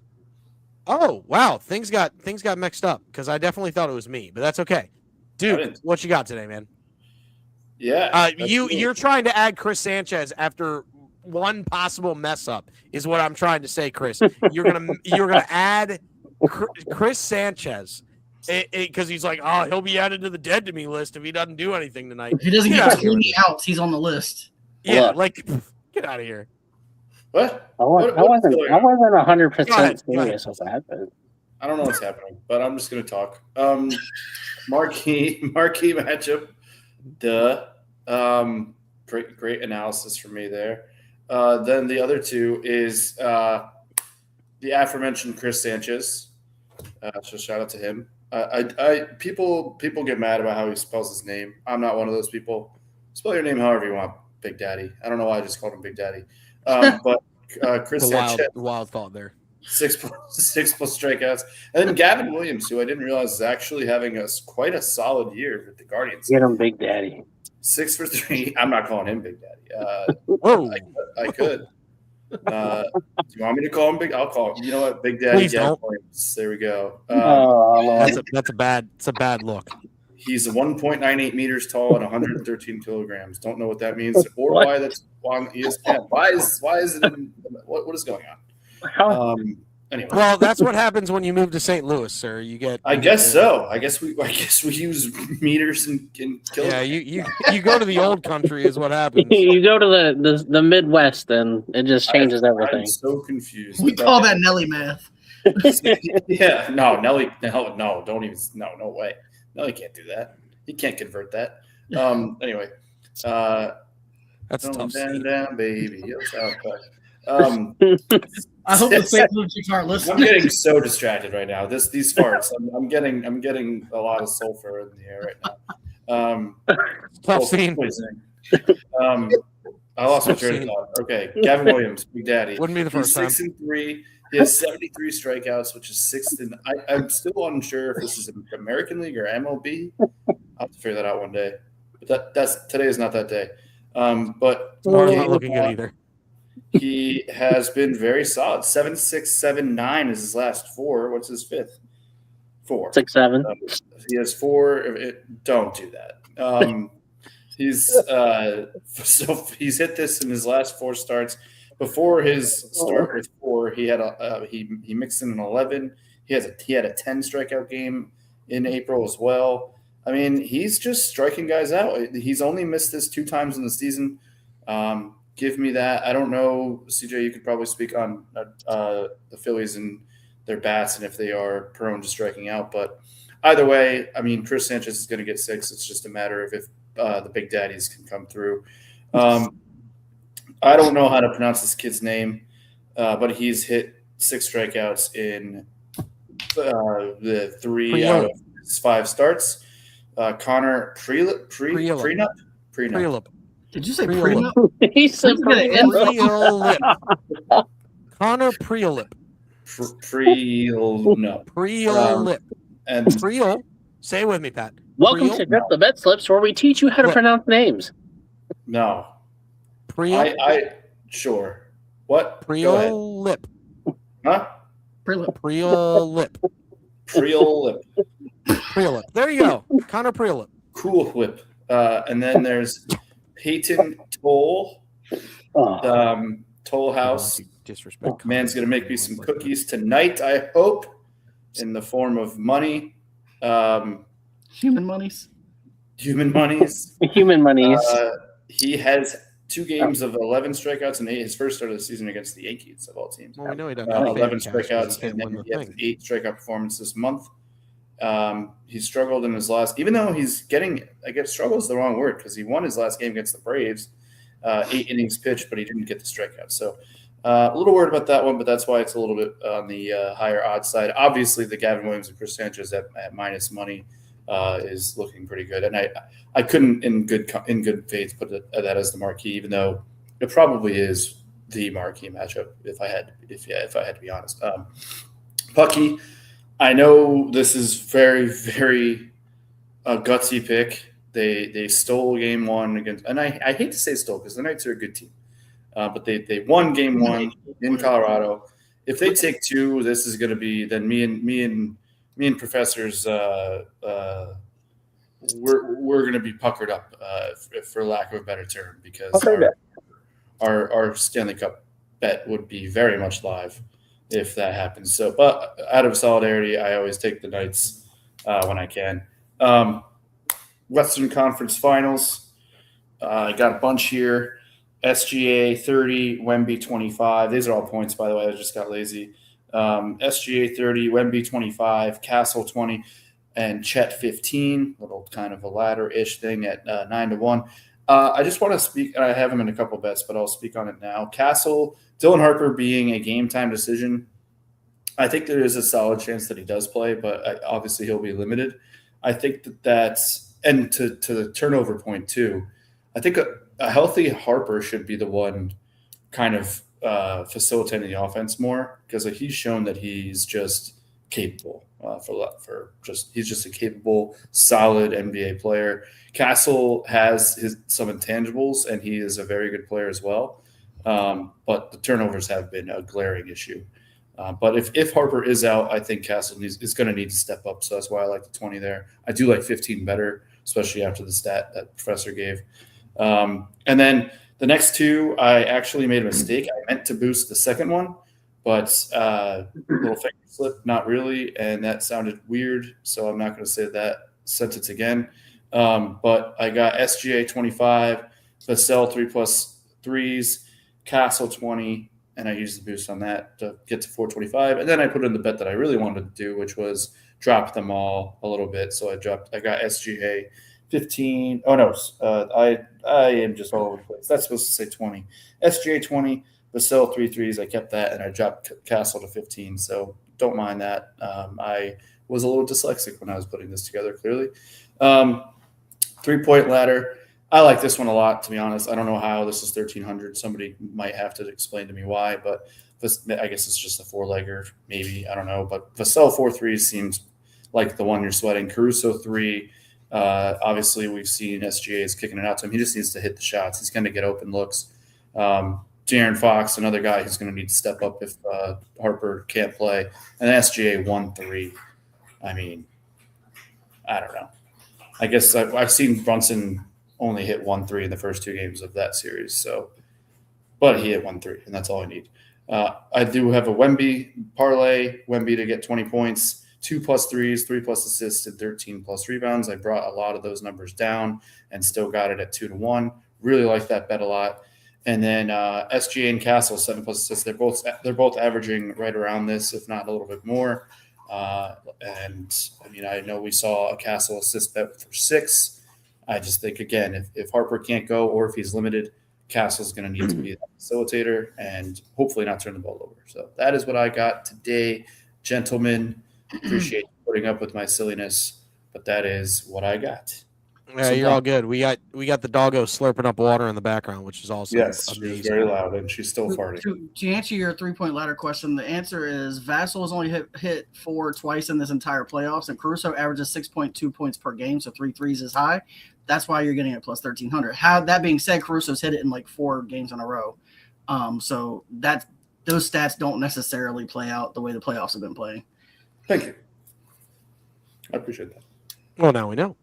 Oh wow, things got mixed up because I definitely thought it was me, but that's okay. I Dude, didn't- what you got today, man? Yeah. that's cool. You're trying to add Chris Sanchez after one possible mess up is what I'm trying to say, Chris. You're gonna add Chris Sanchez because he's like, oh, he'll be added to the dead to me list if he doesn't do anything tonight. If he doesn't Get get out of here. 20 outs, he's on the list. Yeah, Look. like get out of here. What? I What- wasn't what's going on? 100% Go ahead. serious with that. But I don't know what's happening, but I'm just gonna talk. Marquee matchup. Duh. Great analysis from me there. Then the other two is the aforementioned Chris Sanchez. So shout out to him. People get mad about how he spells his name. I'm not one of those people. Spell your name however you want, Big Daddy. I don't know why I just called him Big Daddy. But Chris Sanchez, Wild thought there. 6+ strikeouts, and then Gavin Williams, who I didn't realize is actually having quite a solid year with the Guardians. get him, Big Daddy. 6 for 3. I'm not calling him Big Daddy. Whoa. I could. Do you want me to call him Big? I'll call him. You know what, Big Daddy Please Gavin don't. Williams. There we go. That's a bad look. He's 1.98 meters tall and 113 kilograms. Don't know what that means or What? why that's on ESPN. Why is it? What is going on? How, Anyway. Well, that's what happens when you move to St. Louis, sir. You get. I guess so. I guess we use meters and kilograms. Yeah, you go to the old country is what happens. you go to the Midwest, and it just changes everything. I'm so confused. We call that Nelly math. Yeah, no, Nelly, no, don't even, no way. Nelly can't do that. He can't convert that. Anyway, That's a tough scene. down, baby. I hope the St. Louis Chiefs aren't I'm listening. getting so distracted right now. These farts. I'm getting a lot of sulfur in the air right now. Tough scene. Poisoning. I lost my train of thought. Okay, Gavin Williams, Big Daddy. Wouldn't be the first time. 6-3. He has 73 strikeouts, which is sixth. And I'm still unsure if this is American League or MLB. I'll have to figure that out one day. But today is not that day. But Tomorrow's not looking good either. he has been very solid. 7.6, 7.9 is his last 4. What's his fifth? 4. 6-7. He has 4. Don't do that. He's hit this in his last 4 starts. Before his start with 4, he had he mixed in an 11. He had a 10 strikeout game in April as well. I mean, he's just striking guys out. He's only missed this 2 times in the season. Give me that. I don't know, CJ. You could probably speak on the Phillies and their bats and if they are prone to striking out. But either way, I mean, Chris Sanchez is going to get 6. It's just a matter of if the big daddies can come through. I don't know how to pronounce this kid's name, but he's hit 6 strikeouts in the 3 out of his 5 starts. Connor Prenup. Did you say Prenup. prenup? He said Preolip. Connor Preolip. Prenup. Preolip. And Preol. Say it with me, Pat. Welcome Preol. to Just the Bet Slips, where we teach you how to What? pronounce names. no, Preol. I sure. What? Go ahead. Preolip. Huh? Prenup. Preolip. Preolip. Preolip. There you go. Connor Preolip. Cool Whip. And then there's Peyton Toll. Toll House. Disrespect. Man's going to make me some cookies tonight, I hope, in the form of money. Human monies. Human monies. Human monies. He has 2 games of 11 strikeouts and 8. His first start of the season against the Yankees of all teams. Well, we know he doesn't. 11 have fan cash 'cause strikeouts, he can't and win then the he has thing. 8 strikeout performance this month. He struggled in his last, even though he's getting, I guess struggle is the wrong word because he won his last game against the Braves, 8 innings pitched, but he didn't get the strikeout. So a little worried about that one, but that's why it's a little bit on the higher odds side. Obviously, the Gavin Williams and Chris Sanchez at minus money is looking pretty good, and I couldn't in good faith put that as the marquee, even though it probably is the marquee matchup if I had to be honest. Pucky, I know this is very, very gutsy pick. They stole game 1 against, and I hate to say stole because the Knights are a good team, but they won game 1 in Colorado. If they take 2, this is going to be then me and professors. We're going to be puckered up, for lack of a better term, because our Stanley Cup bet would be very much live if that happens. So, but out of solidarity, I always take the Knights when I can. Western Conference Finals. I got a bunch here. SGA 30, Wemby 25. These are all points, by the way. I just got lazy. SGA 30, Wemby 25, Castle 20, and Chet 15. Little kind of a ladder-ish thing at 9-1. I just want to speak, and I have him in a couple bets, but I'll speak on it now. Castle, Dylan Harper being a game-time decision, I think there is a solid chance that he does play, but obviously he'll be limited. I think that's – and to the turnover point too, I think a healthy Harper should be the one kind of facilitating the offense more because he's shown that he's just capable he's just a capable, solid NBA player. Castle has some intangibles, and he is a very good player as well. But the turnovers have been a glaring issue. But if Harper is out, I think Castle is going to need to step up. So that's why I like the 20 there. I do like 15 better, especially after the stat that Professor gave. And then the next 2, I actually made a mistake. I meant to boost the second one, but little finger slip, not really. And that sounded weird. So I'm not going to say that sentence again. But I got SGA 25, Vassell 3+3s, Castle 20, and I used the boost on that to get to 425. And then I put in the bet that I really wanted to do, which was drop them all a little bit. So I got SGA 15. Oh, no. I am just all over the place. That's supposed to say 20. SGA 20, Vassell 3 threes. I kept that, and I dropped Castle to 15. So don't mind that. I was a little dyslexic when I was putting this together, clearly. 3-point ladder. I like this one a lot, to be honest. I don't know how this is 1,300. Somebody might have to explain to me why, but I guess it's just a 4-legger, maybe. I don't know. But Vassell 4 threes seems like the one you're sweating. Caruso 3. Obviously, we've seen SGA is kicking it out to him. He just needs to hit the shots. He's going to get open looks. De'Aaron Fox, another guy who's going to need to step up if Harper can't play. And SGA 1-3. I mean, I don't know. I guess I've seen Brunson only hit 1-3 in the first 2 games of that series. So, but he hit 1-3, and that's all I need. I do have a Wemby parlay. Wemby to get 20 points, 2+3s, 3+ assists, and 13+ rebounds. I brought a lot of those numbers down and still got it at 2-1. Really like that bet a lot. And then SGA and Castle 7+ assists. They're both averaging right around this, if not a little bit more. And I mean, I know we saw a Castle assist bet for 6. I just think, again, if Harper can't go or if he's limited, Castle's going to need to be a facilitator and hopefully not turn the ball over. So that is what I got today, gentlemen. Appreciate putting up with my silliness, but that is what I got. Yeah, you're all good. We got the doggo slurping up water in the background, which is also Yes, she's amazing. very loud, and she's still farting. To answer your 3-point ladder question, the answer is Vassell has only hit 4 twice in this entire playoffs, and Caruso averages 6.2 points per game, so 3 threes is high. That's why you're getting it plus 1,300. That being said, Caruso's hit it in like 4 games in a row. So those stats don't necessarily play out the way the playoffs have been playing. Thank you. I appreciate that. Well, now we know.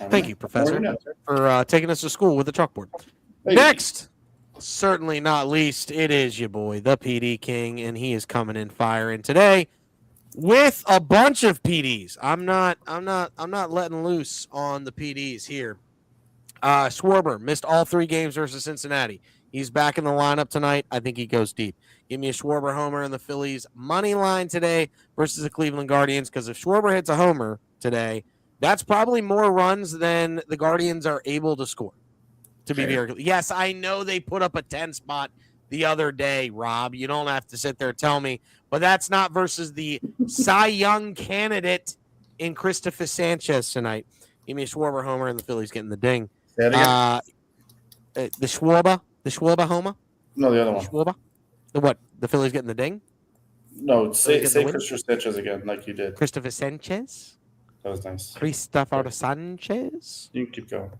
Thank you, Professor, for taking us to school with the chalkboard. Next, certainly not least, it is your boy, the PD King, and he is coming in firing today with a bunch of PDs. I'm not letting loose on the PDs here. Schwarber missed all 3 games versus Cincinnati. He's back in the lineup tonight. I think he goes deep. Give me a Schwarber homer in the Phillies money line today versus the Cleveland Guardians, because if Schwarber hits a homer today, that's probably more runs than the Guardians are able to score. To be very clear. Yes, I know they put up a 10 spot the other day, Rob. You don't have to sit there and tell me, but that's not versus the Cy Young candidate in Christopher Sanchez tonight. Give me a Schwarber homer and the Phillies getting the ding. The Schwarber homer? No, the other one. Schwarber? The what? The Phillies getting the ding? No, say Christopher Sanchez again, like you did. Christopher Sanchez? That was nice. Christopher Sanchez? You can keep going.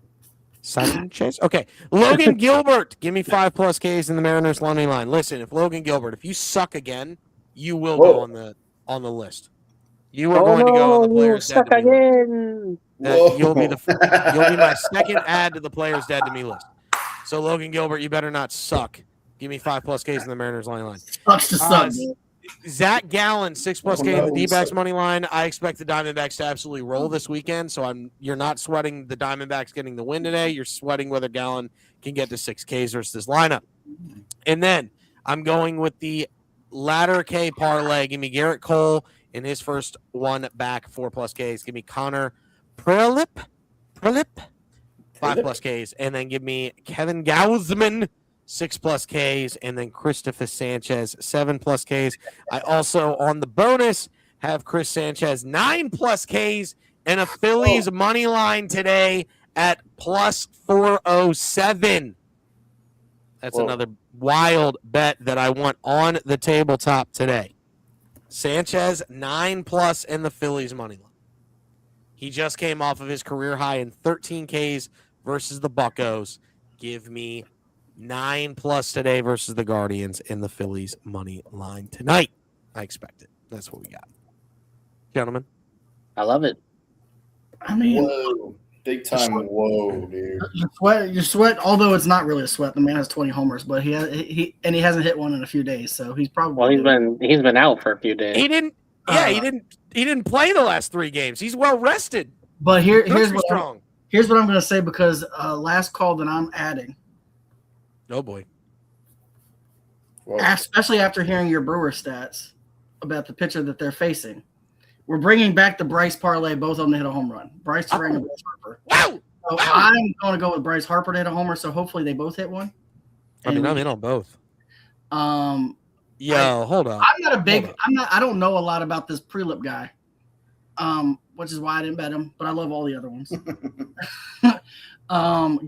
Sanchez? Okay. Logan Gilbert. Give me 5+ Ks in the Mariners money line. Listen, if you suck again, you will go on the list. You are going to go on the players dead to me list. You'll be my second add to the players dead to me list. So Logan Gilbert, you better not suck. Give me 5+ Ks in the Mariners money line. Sucks to suck. Zach Gallen, 6+ K in the D-backs money line. I expect the Diamondbacks to absolutely roll this weekend. So you're not sweating the Diamondbacks getting the win today. You're sweating whether Gallen can get to 6 Ks versus this lineup. And then I'm going with the ladder K parlay. Give me Garrett Cole in his first one back, 4+ Ks. Give me Connor Prilip, 5+ Ks, and then give me Kevin Gausman, 6+ Ks, and then Christopher Sanchez, 7+ Ks. I also, on the bonus, have Chris Sanchez, 9+ Ks, and a Phillies money line today at plus 407. That's another wild bet that I want on the tabletop today. Sanchez, 9+ in the Phillies money line. He just came off of his career high in 13 Ks versus the Buccos. Give me 9+ today versus the Guardians in the Phillies money line tonight. I expect it. That's what we got. Gentlemen. I love it. I mean, whoa. Big time whoa, dude. You sweat, although it's not really a sweat. The man has 20 homers, but he hasn't hit one in a few days, so he's probably he's been out for a few days. He didn't play the last 3 games. He's well rested. But here's what I'm going to say, because last call that I'm adding. Oh boy. Especially after hearing your Brewer stats about the pitcher that they're facing. We're bringing back the Bryce parlay, both of them to hit a home run. Bryce Harper and Bryce Harper. Wow. So I'm going to go with Bryce Harper to hit a homer, so hopefully they both hit one. I'm in on both. Hold on. I don't know a lot about this Prilip guy, which is why I didn't bet him, but I love all the other ones.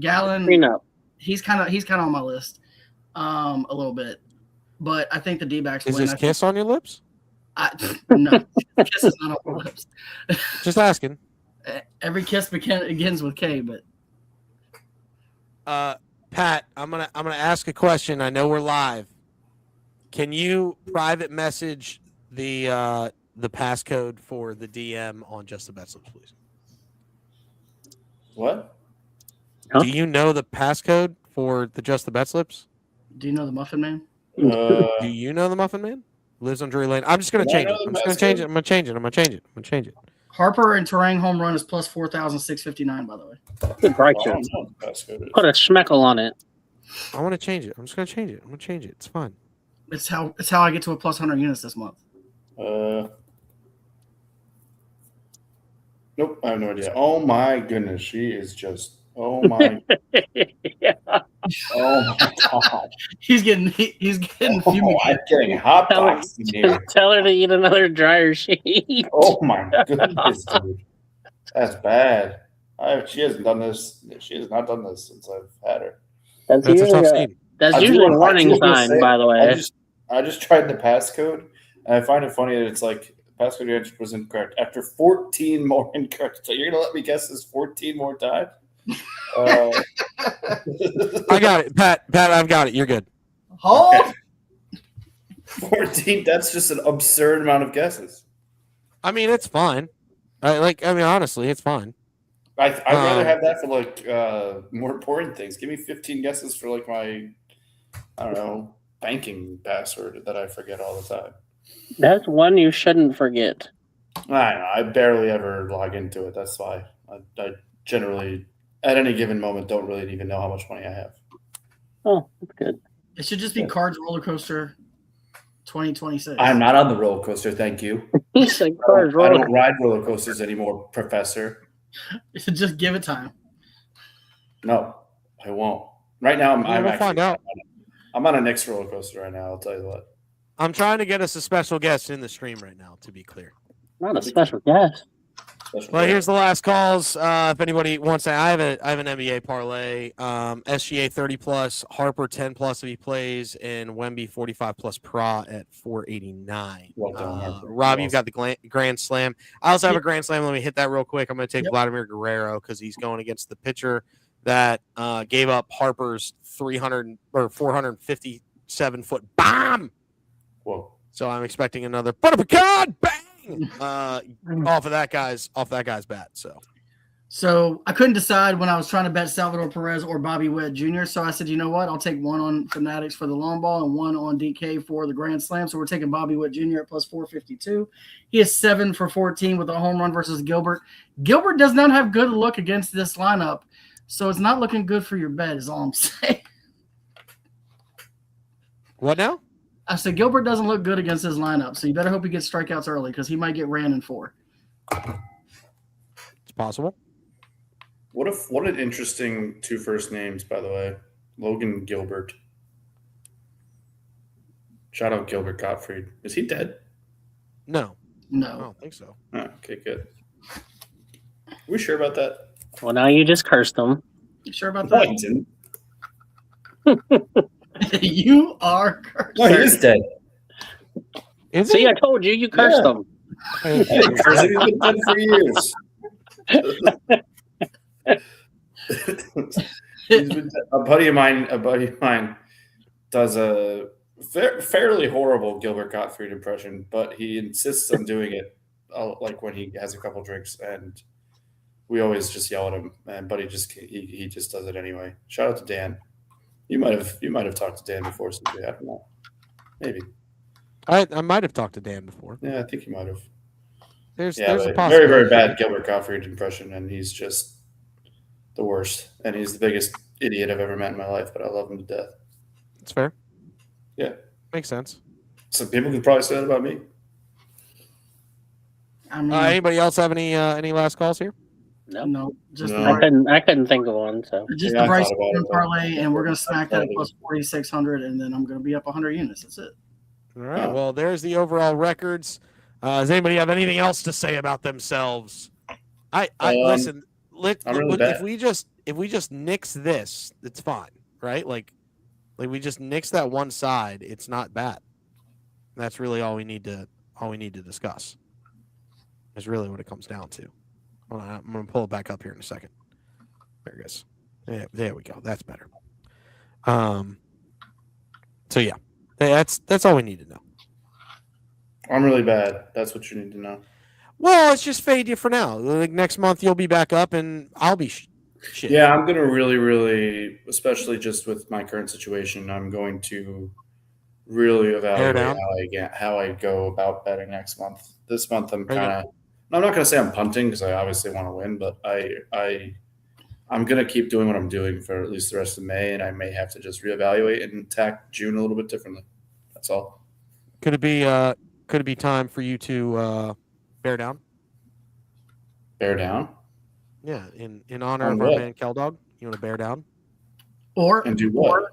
Gallen, he's kind of on my list a little bit, but I think the D-backs is win. His kiss on your lips? No, kiss is not on my lips. Just asking. Every kiss begins with K, but Pat, I'm gonna ask a question. I know we're live. Can you private message the passcode for the DM on Just the Bet Slips, please? What? Huh? Do you know the passcode for the Just the Bet Slips? do you know the Muffin Man? Do you know the Muffin Man? Lives on Drury Lane. I'm just gonna change it. I'm gonna change it. Harper and Terang home run is plus 4,659, by the way. Good price. Put a schmeckle on it. I want to change it. I'm just gonna change it. It's fine. It's how I get to a plus 100 units this month. Nope, I have no idea. Oh my goodness, she is just. Oh my. Yeah. Oh my god. He's getting Oh, fumigated. I'm getting hot Tell her, box in here. tell her to eat another dryer sheet. Oh my goodness, dude. That's bad. She hasn't done this. She has not done this since I've had her. That's That's a usually tough a, scene. that's I do usually a wanna- I warning do wanna sign, say, by the way. I just tried the passcode, and I find it funny that it's like the passcode you entered was incorrect. After 14 more incorrect, so you're gonna let me guess this 14 more times? I got it, Pat. I've got it. You're good. Hold. 14. That's just an absurd amount of guesses. I mean, it's fine. Honestly, it's fine. I'd rather have that for like more important things. Give me 15 guesses for like my, I don't know, banking password that I forget all the time. That's one you shouldn't forget. I barely ever log into it. That's why I generally, at any given moment, don't really even know how much money I have. Oh, that's good. It should just be Cards Roller Coaster 2026. I'm not on the roller coaster, thank you. He's like, I don't ride roller coasters anymore, Professor. Just give it time. No, I won't. Right now, I'm We'll find out. I'm on a Knicks roller coaster right now. I'll tell you what. I'm trying to get us a special guest in the stream right now. To be clear. Not a special guest. Well, here's the last calls. If anybody wants to, I have an NBA parlay. SGA 30 plus, Harper 10 plus if he plays, and Wemby 45 plus pra at 489. Well done, Harper. Rob, Well you've got the Grand Slam. I also have a Grand Slam. Let me hit that real quick. I'm going to take Vladimir Guerrero because he's going against the pitcher that gave up Harper's 300 or 457 foot bomb. Whoa. So I'm expecting another butter pecan bang off that guy's bat. So I couldn't decide when I was trying to bet Salvador Perez or Bobby Witt Jr. So I said, you know what? I'll take one on Fanatics for the long ball and one on DK for the Grand Slam. So we're taking Bobby Witt Jr. at plus 452. He is 7 for 14 with a home run versus Gilbert. Gilbert does not have good luck against this lineup, so it's not looking good for your bet, is all I'm saying. What now? I said Gilbert doesn't look good against his lineup, so you better hope he gets strikeouts early because he might get ran in 4. It's possible. What an interesting two first names, by the way. Logan Gilbert. Shout out Gilbert Gottfried. Is he dead? No, I No. don't think so. Oh, okay, good. Are we sure about that? Well, now you just cursed him. You sure about No, that? he didn't. You are cursed. No, he is dead. Is See, he? I told you, you cursed him. He's been dead for years. A buddy of mine does a fairly horrible Gilbert Gottfried impression, but he insists on doing it like when he has a couple drinks, and we always just yell at him. And Buddy he just does it anyway. Shout out to Dan. You might have talked to Dan before, since we haven't. Maybe. I might have talked to Dan before. Yeah, I think you might have. There's a Very, possibility. very bad Gilbert Gottfried impression, and he's just the worst. And he's the biggest idiot I've ever met in my life, but I love him to death. It's fair. Yeah. Makes sense. Some people could probably say that about me. I mean, Anybody else have any last calls here? no, just No. I couldn't think of one. So just Yeah, the I Bryce thought about Harper it, but- parlay, and we're gonna smack that at plus 4,600, and then I'm gonna be up 100 units. That's it. All right. Oh. Well, there's the overall records. Does anybody have anything else to say about themselves? I listen. I'm really If bad. we just nix this, it's fine, right? Like we just nix that one side. It's not bad. That's really all we need to discuss. Is really what it comes down to. Hold on, I'm gonna pull it back up here in a second. There it goes. Yeah, there we go. That's better. So yeah, that's all we need to know. I'm really bad. That's what you need to know. Well, let's just fade you for now. Like next month, you'll be back up, and I'll be shit. Yeah, I'm gonna really, especially just with my current situation, I'm going to really evaluate down. how I go about betting next month. This month, I'm Very good. kind of. I'm not gonna say I'm punting because I obviously want to win, but I'm gonna keep doing what I'm doing for at least the rest of May, and I may have to just reevaluate and attack June a little bit differently. That's all. Could it be time for you to bear down? Bear down Yeah, in honor On of our what? man Keldog. You want to bear down? Or and do what?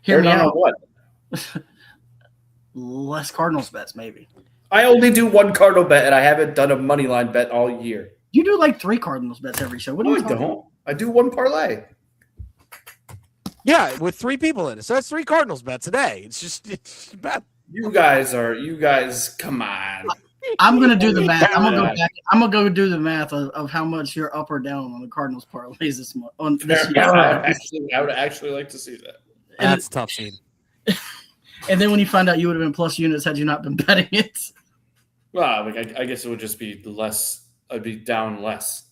hear Bear me down on out. what? Less Cardinals bets, maybe. I only do one Cardinal bet, and I haven't done a money line bet all year. You do like 3 Cardinals bets every show. What are No, you I talking about? don't. I do one parlay. Yeah, with 3 people in it. So that's 3 Cardinals bets a day. It's bad. You guys, come on. I'm gonna do the math. I'm gonna go back. I'm gonna go do the math of how much you're up or down on the Cardinals parlays this month. On this year. I would actually like to see that. That's a tough scene. And then when you find out you would have been plus units had you not been betting it. Well, like I guess it would just be less. I'd be down less.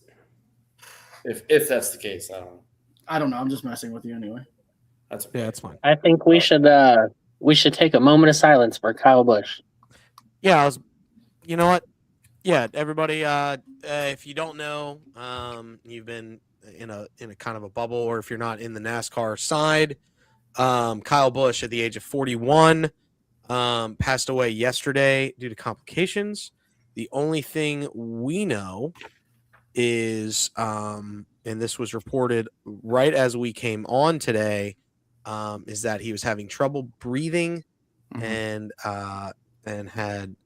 If that's the case, I don't know. I don't know. I'm just messing with you anyway. That's okay. Yeah, that's fine. I think we should take a moment of silence for Kyle Busch. Yeah, you know what? Yeah, everybody, if you don't know, you've been in a kind of a bubble, or if you're not in the NASCAR side, Kyle Busch at the age of 41 passed away yesterday due to complications. The only thing we know is, and this was reported right as we came on today, is that he was having trouble breathing and had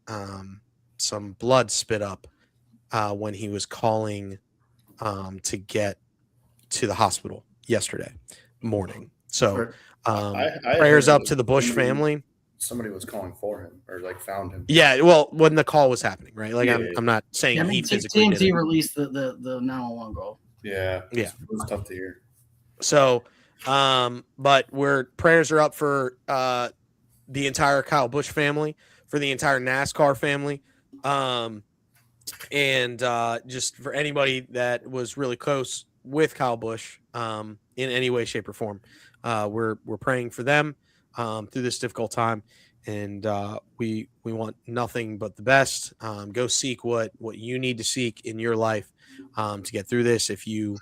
some blood spit up when he was calling to get to the hospital yesterday morning. So I prayers heard up to the Busch family. Somebody was calling for him or like found him. Yeah, well, when the call was happening, right? Like Yeah. I'm not saying Yeah, I he mean, physically did TNT it. released the 911 goal. Yeah. Yeah. It was tough to hear. So, but prayers are up for the entire Kyle Busch family, for the entire NASCAR family, and just for anybody that was really close with Kyle Busch in any way, shape, or form. We're praying for them through this difficult time, and we want nothing but the best. Go seek what you need to seek in your life to get through this. If you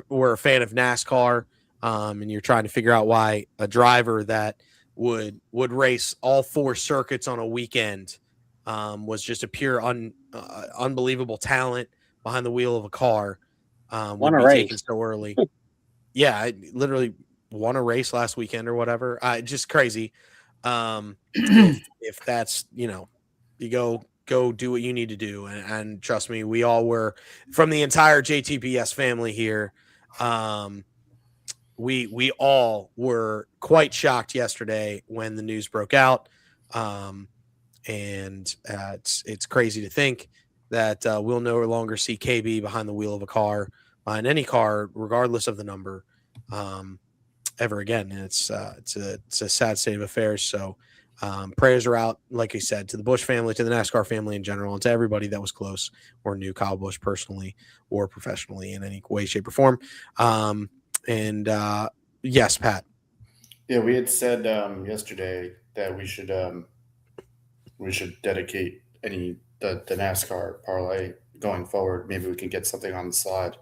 were a fan of NASCAR and you're trying to figure out why a driver that would race all 4 circuits on a weekend was just a pure unbelievable talent behind the wheel of a car would be taken so early. Yeah, I literally won a race last weekend or whatever. Just crazy. If that's, you go do what you need to do. And trust me, we all were, from the entire JTBS family here. We all were quite shocked yesterday when the news broke out. And it's crazy to think that we'll no longer see KB behind the wheel of a car, behind any car, regardless of the number, ever again. And it's a sad state of affairs. So prayers are out, like I said, to the Busch family, to the NASCAR family in general, and to everybody that was close or knew Kyle Busch personally or professionally in any way, shape, or form. Yes, Pat. Yeah, we had said yesterday that we should dedicate the NASCAR parlay going forward. Maybe we can get something on the side.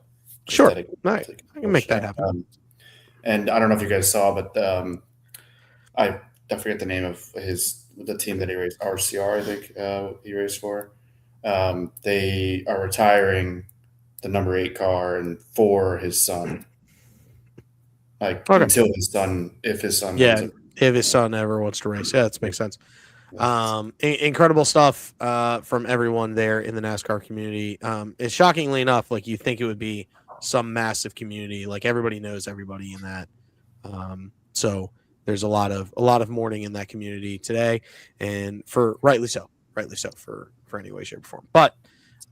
Sure, right. I can make that happen. And I don't know if you guys saw, but I forget the name of the team that he raced, RCR, I think he raced for. They are retiring the number 8 car and for his son. Until his son, if his son, if his son ever wants to race, that makes sense. Incredible stuff from everyone there in the NASCAR community. It's shockingly enough, like you think it would be some massive community, like everybody knows everybody in that. So there's a lot of mourning in that community today, and for rightly so for any way, shape, or form. But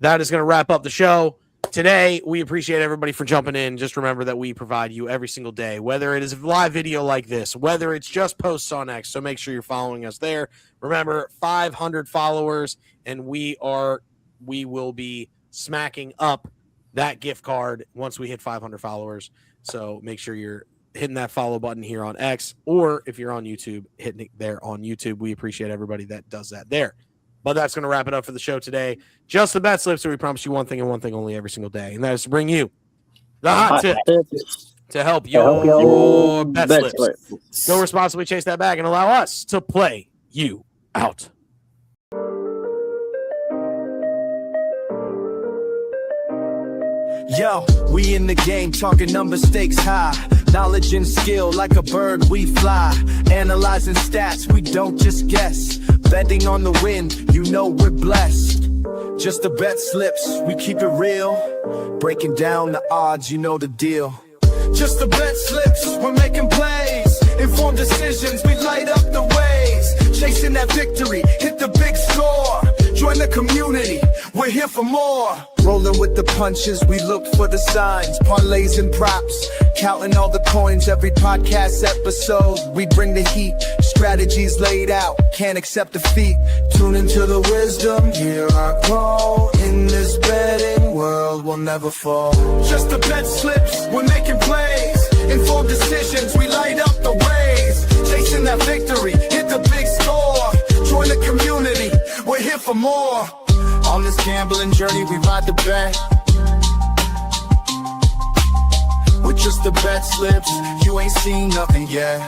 that is going to wrap up the show today. We appreciate everybody for jumping in. Just remember that we provide you every single day, whether it is a live video like this, whether it's just posts on X. So make sure you're following us there. Remember, 500 followers, and we will be smacking up that gift card once we hit 500 followers. So make sure you're hitting that follow button here on X, or if you're on YouTube, hitting it there on YouTube. We appreciate everybody that does that there. But that's going to wrap it up for the show today. Just the bet slips, so we promise you one thing and one thing only every single day, and that is to bring you the hot tips to help your bet slips. Go responsibly, chase that bag, and allow us to play you out. Yo, we in the game, talking number stakes high. Knowledge and skill, like a bird we fly. Analyzing stats, we don't just guess. Betting on the win, you know we're blessed. Just the bet slips, we keep it real. Breaking down the odds, you know the deal. Just the bet slips, we're making plays. Informed decisions, we light up the ways. Chasing that victory, hit the big score. Join the community, we're here for more. Rolling with the punches, we look for the signs. Parlays and props, counting all the coins. Every podcast episode, we bring the heat. Strategies laid out, can't accept defeat. Tune into the wisdom, hear our call. In this betting world, we'll never fall. Just the bet slips, we're making plays. Informed decisions, we light up the ways. Chasing that victory, hit the big score. Join the community, we're here for more. On this gambling journey, we ride the bet. With just the bet slips, you ain't seen nothing yet.